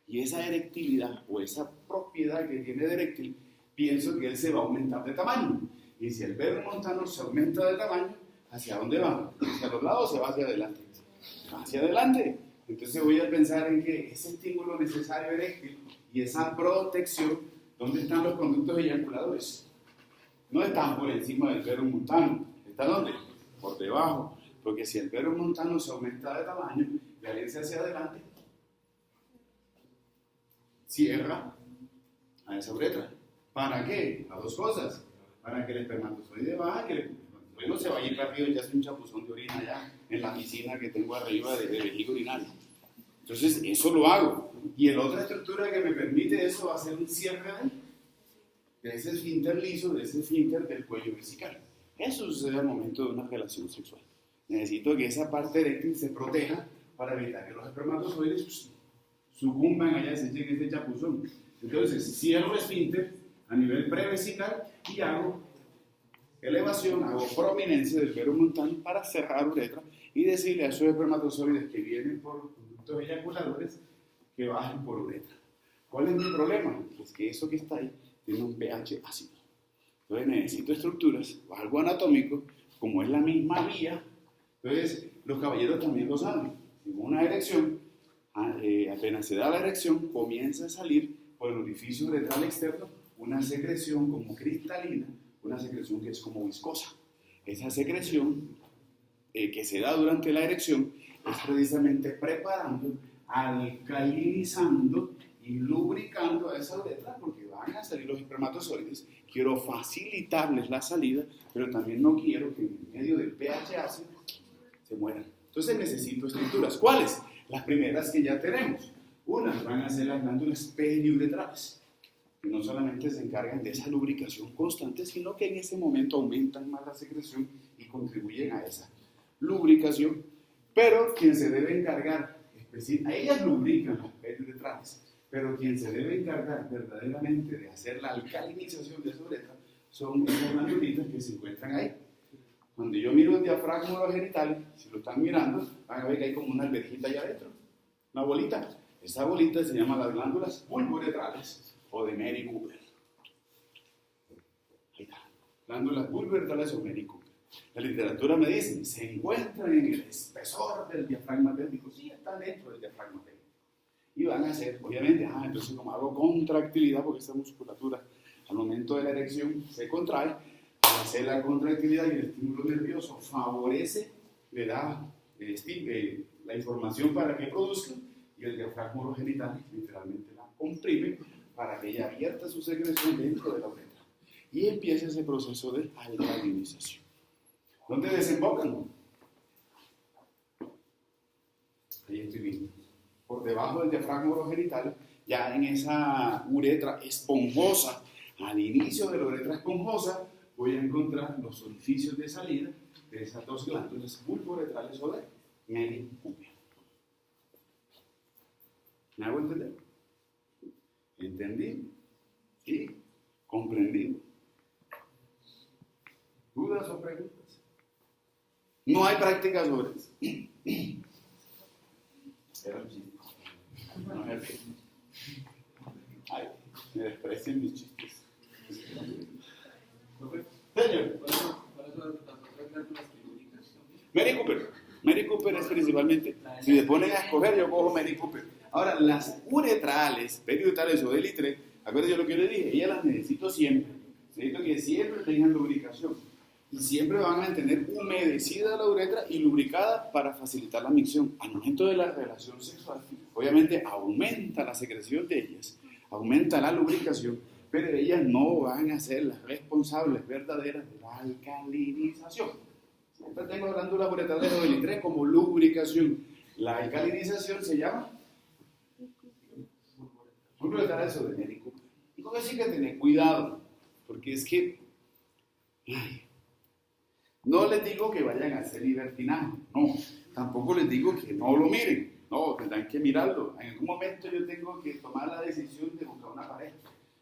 Y esa erectilidad o esa propiedad que tiene de eréctil, pienso que él se va a aumentar de tamaño. Y si el verum montanum se aumenta de tamaño, ¿hacia dónde va? ¿Hacia los lados o se va hacia adelante? Hacia adelante. Entonces voy a pensar en que ese estímulo necesario eréctil y esa protección, ¿dónde están los conductos eyaculadores? No están por encima del verum montano. ¿Está dónde? Por debajo. Porque si el verum montano se aumenta de tamaño y al irse hacia adelante, cierra a esa uretra. ¿Para qué? A dos cosas. Para que el espermatozoide baje, que el espermatozoide no se vaya a ir perdido y ya hace un chapuzón de orina allá en la piscina que tengo arriba de vejiga urinaria. Entonces, eso lo hago. Y la otra estructura que me permite eso va a ser un cierre de ese esfínter liso, de ese esfínter del cuello vesical. Eso sucede al momento de una relación sexual. Necesito que esa parte eréctil se proteja para evitar que los espermatozoides pues, sucumban allá, se echen ese chapuzón. Entonces, cierro esfínter a nivel prevesical y hago elevación, hago prominencia del verum montano para cerrar uretra y decirle a esos espermatozoides que vienen por conductos eyaculadores que bajen por uretra. ¿Cuál es mi problema? Pues que eso que está ahí tiene un pH ácido. Entonces necesito estructuras o algo anatómico, como es la misma vía. Entonces los caballeros también lo saben. En una erección, apenas se da la erección, comienza a salir por el orificio uretral externo una secreción como cristalina, una secreción que es como viscosa. Esa secreción que se da durante la erección es precisamente preparando, alcalinizando y lubricando a esa uretra porque van a salir los espermatozoides. Quiero facilitarles la salida, pero también no quiero que en medio del pH ácido se mueran. Entonces necesito estructuras. ¿Cuáles? Las primeras que ya tenemos. Unas van a ser las glándulas periuretrales, que no solamente se encargan de esa lubricación constante, sino que en ese momento aumentan más la secreción y contribuyen a esa lubricación. Pero quien se debe encargar, a ellas lubrican las periuretrales, pero quien se debe encargar verdaderamente de hacer la alcalinización de esa uretra son esas glandulitas que se encuentran ahí. Cuando yo miro el diafragma o los genitales, si lo están mirando, van a ver que hay como una alberjita allá adentro, una bolita. Esa bolita se llama las glándulas bulboretrales o de Mary Cooper. Ahí está, glándulas bulboretrales o Mary Cooper. La literatura me dice, se encuentran en el espesor del diafragma pélvico. Sí, están dentro del diafragma pélvico. Y van a hacer, obviamente, entonces como hago contractilidad, porque esta musculatura al momento de la erección se contrae, al hacer la contractilidad y el estímulo nervioso favorece, le da la información para que produzca, y el diafragma urogenital literalmente la comprime para que ella abierta su secreción dentro de la uretra. Y empieza ese proceso de alcalinización. ¿Dónde desembocan? Ahí estoy viendo. Por debajo del diafragma urogenital, ya en esa uretra esponjosa, al inicio de la uretra esponjosa, voy a encontrar los orificios de salida de esas dos glándulas bulboretrales o de Mary Cooper. ¿Me hago entender? ¿Entendí? ¿Sí? ¿Comprendido? ¿Dudas o preguntas? No hay práctica sobre eso. Era un chiste. No me río. Ay, me desprecian mis chistes. Señor. Mary Cooper. Mary Cooper es principalmente, si me ponen a escoger, yo cojo Mary Cooper. Ahora, las uretrales, periuretrales o delitre, acuérdense lo que yo le dije, ellas las necesito siempre. Necesito que siempre tengan lubricación. Y siempre van a mantener humedecida la uretra y lubricada para facilitar la micción. Al momento de la relación sexual, obviamente aumenta la secreción de ellas, aumenta la lubricación, pero ellas no van a ser las responsables verdaderas de la alcalinización. Siempre tengo glándulas uretrales o delitre como lubricación. La alcalinización se llama bulboretrales o de Mary Cooper. Y con eso hay que tener cuidado, porque es que no les digo que vayan a hacer libertinaje, no, tampoco les digo que no lo miren, no, tendrán que mirarlo. En algún momento yo tengo que tomar la decisión de buscar una pareja,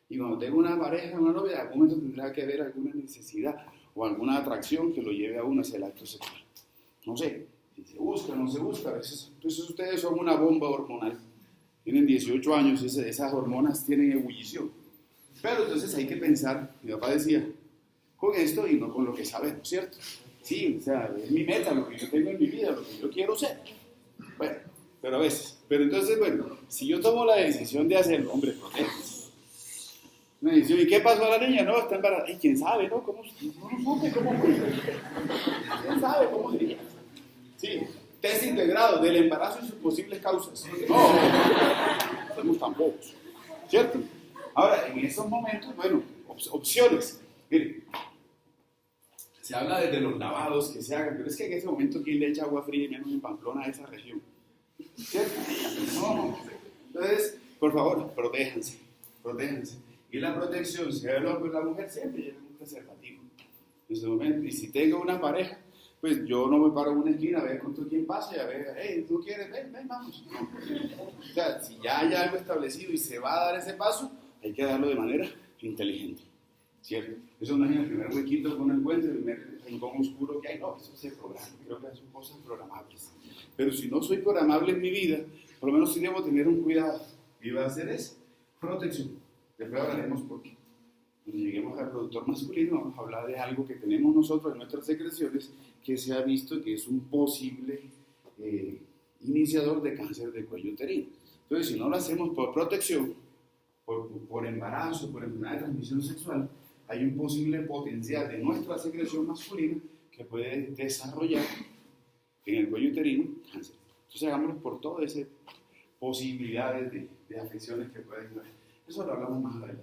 y cuando tengo una pareja, una novia, en algún momento tendrá que haber alguna necesidad o alguna atracción que lo lleve a uno hacia el acto sexual. No sé, si se busca o no se busca, a veces, entonces ustedes son una bomba hormonal, tienen 18 años, esas hormonas tienen ebullición, pero entonces hay que pensar, mi papá decía, con esto y no con lo que sabemos, ¿cierto? Sí, o sea, es mi meta, lo que yo tengo en mi vida, lo que yo quiero ser. Bueno, pero a veces. Pero entonces, bueno, si yo tomo la decisión de hacerlo, hombre, protégese. Me dice, ¿y qué pasó a la niña? No, está embarazada. ¿Y quién sabe, no? ¿Cómo? No supe cómo fue. ¿Quién sabe cómo sería? Sí, test integrado del embarazo y sus posibles causas. No, somos tan pocos, ¿cierto? Ahora, en esos momentos, bueno, opciones. Miren, se habla desde los lavados que se hagan, pero es que en ese momento, ¿quién le echa agua fría y menos en Pamplona a esa región? ¿Cierto? No. Entonces, por favor, protéjanse. Y la protección, sea el hombre o la mujer, siempre lleva un preservativo. En ese momento, y si tengo una pareja, pues yo no me paro en una esquina a ver con quién pasa y a ver, hey, ¿tú quieres? Ven, vamos. No. O sea, si ya hay algo establecido y se va a dar ese paso, hay que darlo de manera inteligente, ¿cierto? Eso no es en el primer huequito que uno encuentra, el primer rincón oscuro que hay, no, eso se programa, creo que son cosas programables. Pero si no soy programable en mi vida, por lo menos sí debo tener un cuidado, y va a ser es protección. Después hablaremos por qué. Cuando lleguemos al productor masculino, vamos a hablar de algo que tenemos nosotros en nuestras secreciones, que se ha visto que es un posible iniciador de cáncer de cuello uterino. Entonces, si no lo hacemos por protección, por embarazo, por enfermedad de transmisión sexual, hay un posible potencial de nuestra secreción masculina que puede desarrollar en el cuello uterino cáncer. Entonces, hagámoslo por todas esas posibilidades de afecciones que pueden haber. Eso lo hablamos más adelante.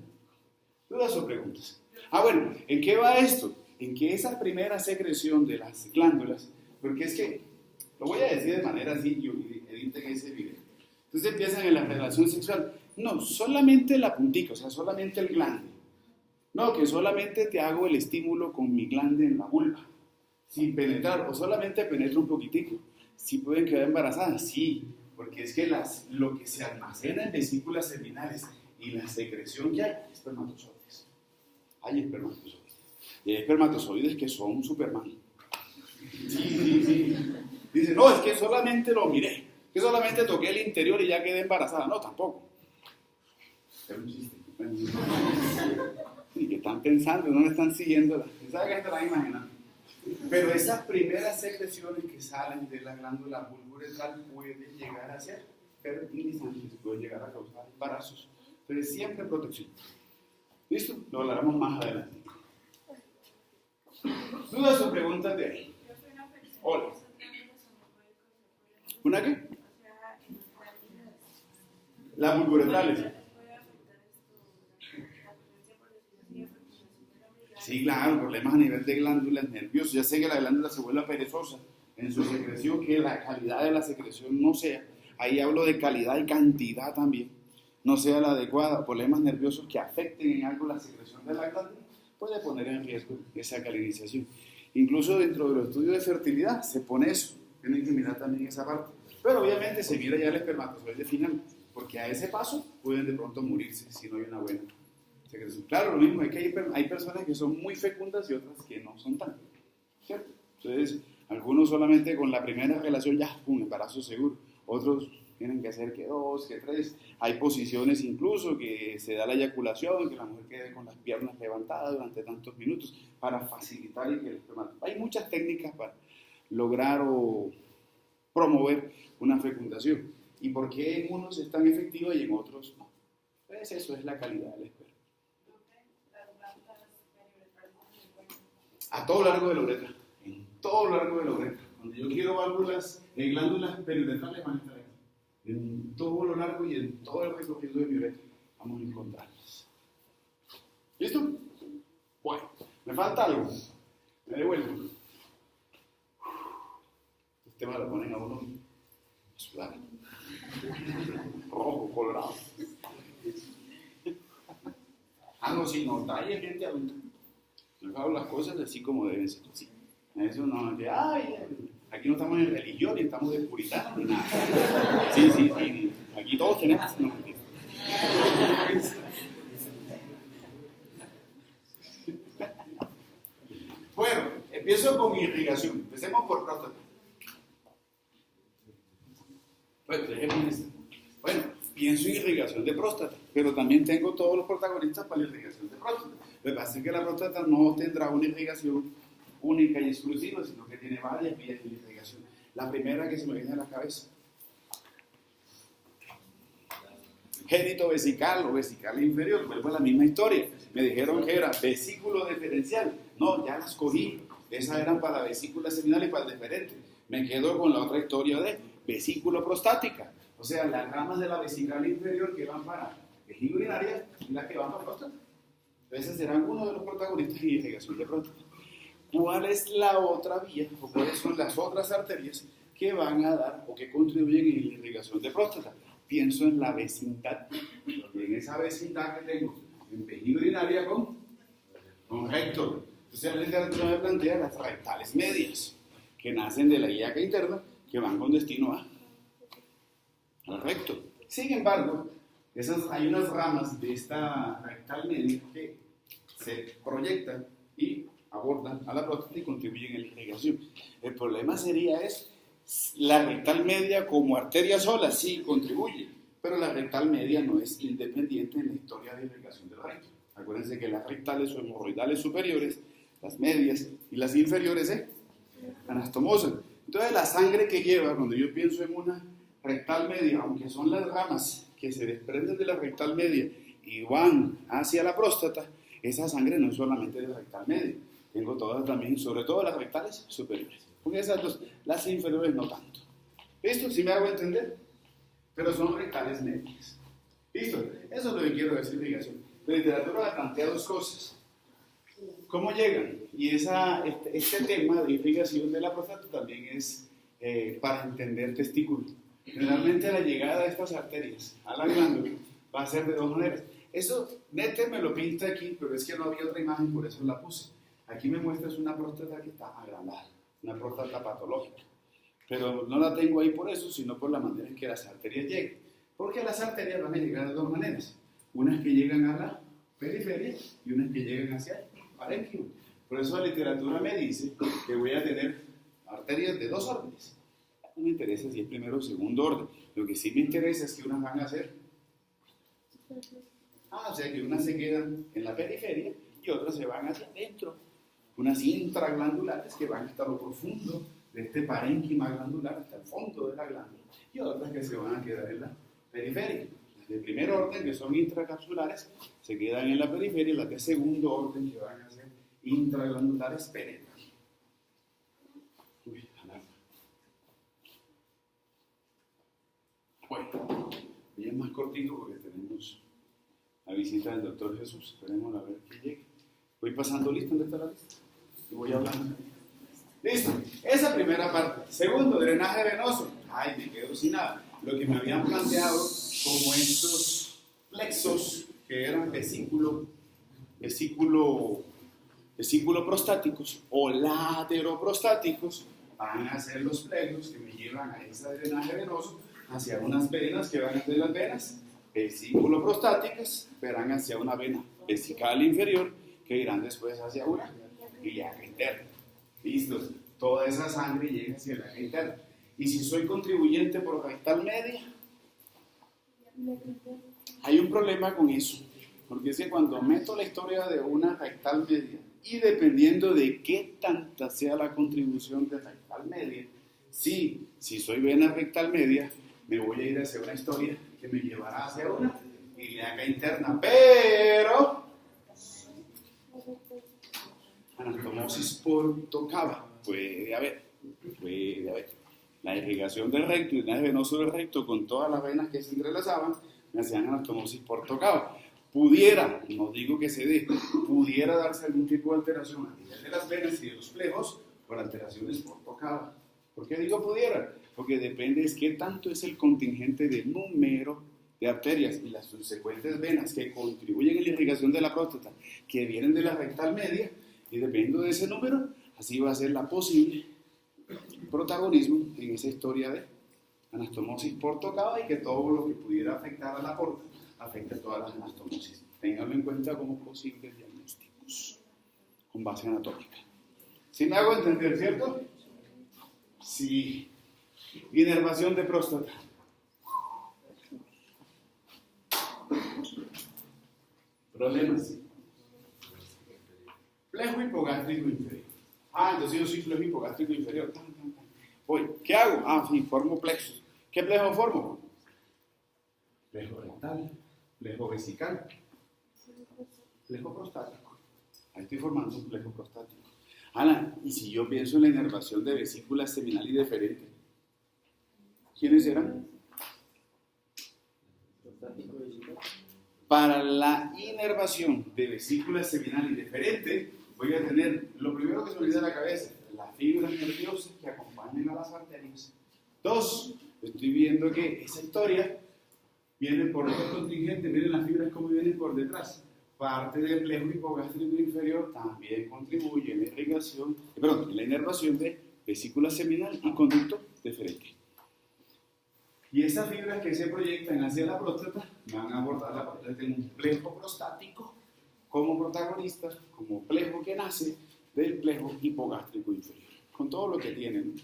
¿Dudas o preguntas? Bueno, ¿en qué va esto? En que esa primera secreción de las glándulas, porque es que, lo voy a decir de manera así, yo editen ese video. Entonces empiezan en la relación sexual. No, solamente la puntica, o sea, solamente el glande. No, que solamente te hago el estímulo con mi glande en la vulva, sin penetrar, o solamente penetro un poquitico. ¿Sí pueden quedar embarazadas? Sí, porque es que lo que se almacena en vesículas seminales y la secreción que hay, espermatozoides. Hay espermatozoides. Y hay espermatozoides que son Superman. Sí. Dice, no, es que solamente lo miré, que solamente toqué el interior y ya quedé embarazada. No, tampoco. Es un chiste. Y que están pensando, no me están siguiendo. ¿Sabes qué te la imaginan? Pero esas primeras secreciones que salen de la glándula vulvuretral pueden llegar a ser fertilizantes, pueden llegar a causar embarazos. Entonces, siempre protección. ¿Listo? Lo hablaremos más adelante. ¿Dudas o preguntas de ahí? Hola. ¿Una qué? Las vulvuretrales. Sí, claro, problemas a nivel de glándulas nerviosas. Ya sé que la glándula se vuelve perezosa en su secreción, que la calidad de la secreción no sea. Ahí hablo de calidad y cantidad también. No sea la adecuada. Problemas nerviosos que afecten en algo la secreción de la glándula puede poner en riesgo esa calinización. Incluso dentro de los estudios de fertilidad se pone eso. Tienen que mirar también esa parte. Pero obviamente se mira ya el espermatozoide final, porque a ese paso pueden de pronto morirse si no hay una buena secreción. Claro, lo mismo es que hay personas que son muy fecundas y otras que no son tan, ¿cierto? Entonces, algunos solamente con la primera relación ya, un embarazo seguro. Otros tienen que hacer que 2, que 3. Hay posiciones incluso que se da la eyaculación, que la mujer quede con las piernas levantadas durante tantos minutos para facilitar y que el espermatozoide. Hay muchas técnicas para lograr o promover una fecundación. ¿Y por qué en unos es tan efectivo y en otros no? Pues eso es la calidad del esperma. A todo lo largo de la uretra. En todo lo largo de la uretra. Cuando yo quiero válvulas, glándulas periuretrales van a estar aquí. En todo lo largo y en todo el recorrido de mi uretra vamos a encontrarlas. ¿Listo? Bueno, me falta algo. Me devuelvo. Este tema lo ponen a uno a sudar. Rojo, colorado. No, sí, no, trae gente adulta. Yo hago las cosas así como deben ser. Sí. Eso no, que, aquí no estamos en religión, ni estamos de puritanos, ni nada. Sí. Aquí todos tenemos. No, bueno, empiezo con irrigación. Empecemos por próstata. Bueno, pienso en irrigación de próstata, pero también tengo todos los protagonistas para la irrigación de próstata. Lo que pasa es que la próstata no tendrá una irrigación única y exclusiva, sino que tiene varias vías de irrigación. La primera que se me viene a la cabeza. congénito vesical o vesical inferior, vuelvo a la misma historia. Me dijeron que era vesículo deferencial. No, ya las cogí. Esas eran para la vesícula seminal y para el deferente. Me quedo con la otra historia de vesículo prostática. O sea, las ramas de la vesical inferior que van para vejiga urinaria y las que van para próstata. Entonces serán uno de los protagonistas de irrigación de próstata. ¿Cuál es la otra vía o cuáles son las otras arterias que van a dar o que contribuyen en la irrigación de próstata? Pienso en la vecindad. Y en esa vecindad que tengo en vejiga urinaria con recto. Entonces la literatura me plantea las rectales medias, que nacen de la ilíaca interna, que van con destino al recto. Sin embargo, hay unas ramas de esta rectal media que se proyectan y abordan a la próstata y contribuyen en la irrigación. El problema sería la rectal media como arteria sola, sí contribuye, pero la rectal media no es independiente en la historia de irrigación del recto. Acuérdense que las rectales o hemorroidales superiores, las medias y las inferiores, anastomosan. Entonces la sangre que lleva, cuando yo pienso en una rectal media, aunque son las ramas que se desprenden de la rectal media y van hacia la próstata, esa sangre no es solamente de la rectal media. Tengo todas también, sobre todo las rectales superiores. Porque esas dos, las inferiores no tanto. ¿Listo? ¿Sí me hago entender? Pero son rectales medias. ¿Listo? Eso es lo que quiero decir de irrigación. La literatura plantea dos cosas. ¿Cómo llegan? Y este tema de irrigación de la próstata también es para entender testículo. Generalmente la llegada de estas arterias a la glándula va a ser de dos maneras. Eso, Nete me lo pinta aquí, pero es que no había otra imagen, por eso la puse. Aquí me muestras una próstata que está agrandada, una próstata patológica. Pero no la tengo ahí por eso, sino por la manera en que las arterias llegan. Porque las arterias van a llegar de dos maneras. Unas que llegan a la periferia y unas que llegan hacia el parénquima. Por eso la literatura me dice que voy a tener arterias de dos órdenes. No me interesa si es primero o segundo orden. Lo que sí me interesa es que unas van a ser... o sea que unas se quedan en la periferia y otras se van hacia adentro. Unas intraglandulares que van hasta lo profundo de este parénquima glandular, hasta el fondo de la glándula. Y otras que se van a quedar en la periferia. Las de primer orden, que son intracapsulares, se quedan en la periferia, y las de segundo orden, que van a ser intraglandulares, penetran. Bueno, y es más cortito porque tenemos la visita del doctor Jesús. Esperemos a ver que llegue. Voy pasando lista, ¿dónde está la lista? Y voy hablando. Listo, esa primera parte. Segundo, drenaje venoso. Ay, me quedo sin nada. Lo que me habían planteado como estos plexos que eran vesículo prostáticos o lateroprostáticos van a ser los plexos que me llevan a ese drenaje venoso hacia unas venas que van de las venas vesículo prostáticas, verán hacia una vena vesical inferior que irán después hacia una ilíaca interna. Listo, toda esa sangre llega hacia la ilíaca interna. Y si soy contribuyente por rectal media, hay un problema con eso, porque es que cuando meto la historia de una rectal media y dependiendo de qué tanta sea la contribución de rectal media, si soy vena rectal media, me voy a ir hacia una historia que me llevará hacia una ilíaca interna, pero anastomosis por tocaba, puede haber. La irrigación del recto y el drenaje venoso del recto con todas las venas que se entrelazaban me hacían anastomosis por tocaba. Pudiera, no digo que se dé, pudiera darse algún tipo de alteración a nivel de las venas y de los plejos por alteraciones por tocaba. ¿Por qué digo pudiera? Porque depende de qué tanto es el contingente de número de arterias y las subsecuentes venas que contribuyen a la irrigación de la próstata, que vienen de la rectal media, y dependiendo de ese número, así va a ser la posible protagonismo en esa historia de anastomosis por tocado y que todo lo que pudiera afectar a la porta afecta a todas las anastomosis. Ténganlo en cuenta como posibles diagnósticos con base anatómica. ¿Sí me hago entender, cierto? Sí. Inervación de próstata. Problemas. Plejo hipogástrico inferior. Entonces yo soy plejo hipogástrico inferior. Voy, ¿qué hago? Sí, formo plexos. ¿Qué plejo formo? plejo rectal, plejo vesical, plejo prostático. Ahí estoy formando un plejo prostático. Ana, y si yo pienso en la inervación de vesícula seminal y deferente, ¿quiénes eran? Para la inervación de vesícula seminal y deferente, voy a tener lo primero que se me olvida de la cabeza, las fibras nerviosas que acompañan a las arterias. 2, estoy viendo que esa historia viene por otro contingente, miren las fibras como vienen por detrás. Parte del plejo hipogástrico inferior también contribuye en la irrigación, en la inervación de vesícula seminal y conducto deferente. Y esas fibras que se proyectan hacia la próstata van a abordar la próstata. Tengo un plejo prostático como protagonista, como plejo que nace del plejo hipogástrico inferior, con todo lo que tienen.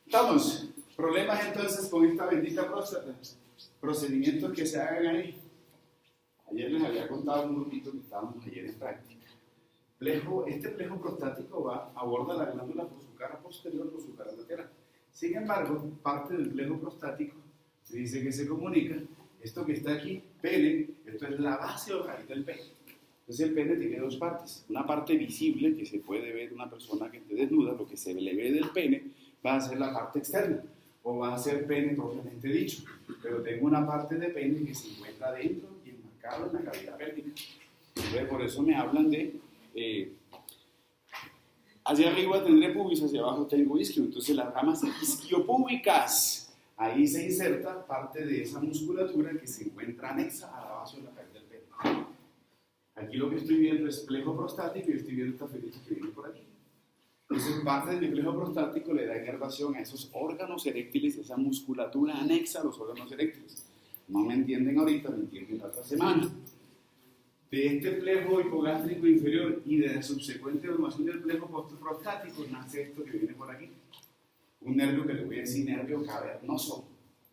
Estamos. Problemas entonces con esta bendita próstata. Procedimientos que se hagan ahí. Ayer les había contado un grupito que estábamos ayer en práctica. Este plejo prostático aborda la glándula por su cara posterior, por su cara lateral. Sin embargo, parte del plejo prostático se dice que se comunica. Esto que está aquí, pene, esto es la base o raíz del pene. Entonces el pene tiene dos partes. Una parte visible que se puede ver una persona que esté desnuda, lo que se le ve del pene va a ser la parte externa o va a ser pene propiamente dicho. Pero tengo una parte de pene que se encuentra dentro y enmarcado en la cavidad pélvica. Entonces por eso me hablan de hacia arriba tendré pubis, hacia abajo tengo isquio. Entonces las ramas isquiopúbicas, ahí se inserta parte de esa musculatura que se encuentra anexa a la base de la cavidad del pene. Aquí lo que estoy viendo es plejo prostático y estoy viendo esta ferita que viene por aquí. Entonces parte del plejo prostático le da inervación a esos órganos eréctiles, esa musculatura anexa a los órganos eréctiles. No me entienden ahorita, me entienden la otra semana. De este plejo hipogástrico inferior y de la subsecuente formación del plejo prostático nace esto que viene por aquí. Un nervio que le voy a decir nervio cavernoso.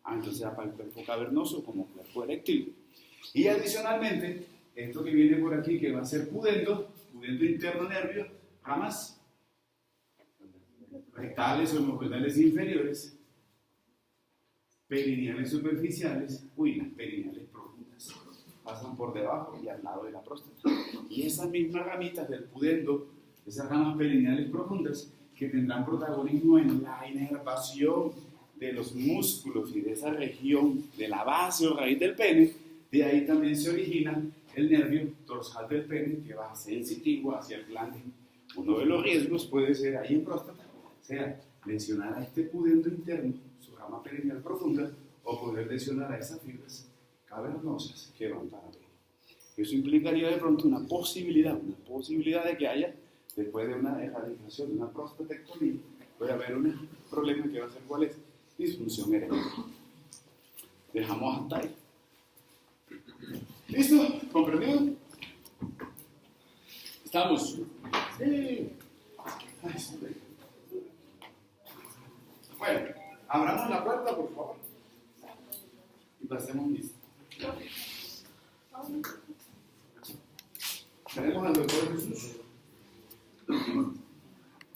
Entonces para el cuerpo cavernoso como cuerpo eréctil. Y adicionalmente, esto que viene por aquí que va a ser pudendo interno nervio, ramas rectales o hemorroidales inferiores, perineales superficiales, las perineales profundas. Pasan por debajo y al lado de la próstata. Y esas mismas ramitas del pudendo, esas ramas perineales profundas, que tendrán protagonismo en la inervación de los músculos y de esa región de la base o raíz del pene, de ahí también se origina el nervio dorsal del pene que va sensitivo hacia el glande. Uno de los riesgos puede ser ahí en próstata, sea lesionar a este pudendo interno, su rama perineal profunda, o poder lesionar a esas fibras cavernosas que van para arriba. Eso implicaría de pronto una posibilidad de que haya, después de una erradicación de una prostatectomía, puede haber un problema que va a ser ¿cuál es? Disfunción eréctil. Dejamos hasta ahí. ¿Listo? ¿Comprendido? ¿Estamos? Sí. Bueno, abramos la puerta, por favor. Y pasemos listo. Tenemos al doctor.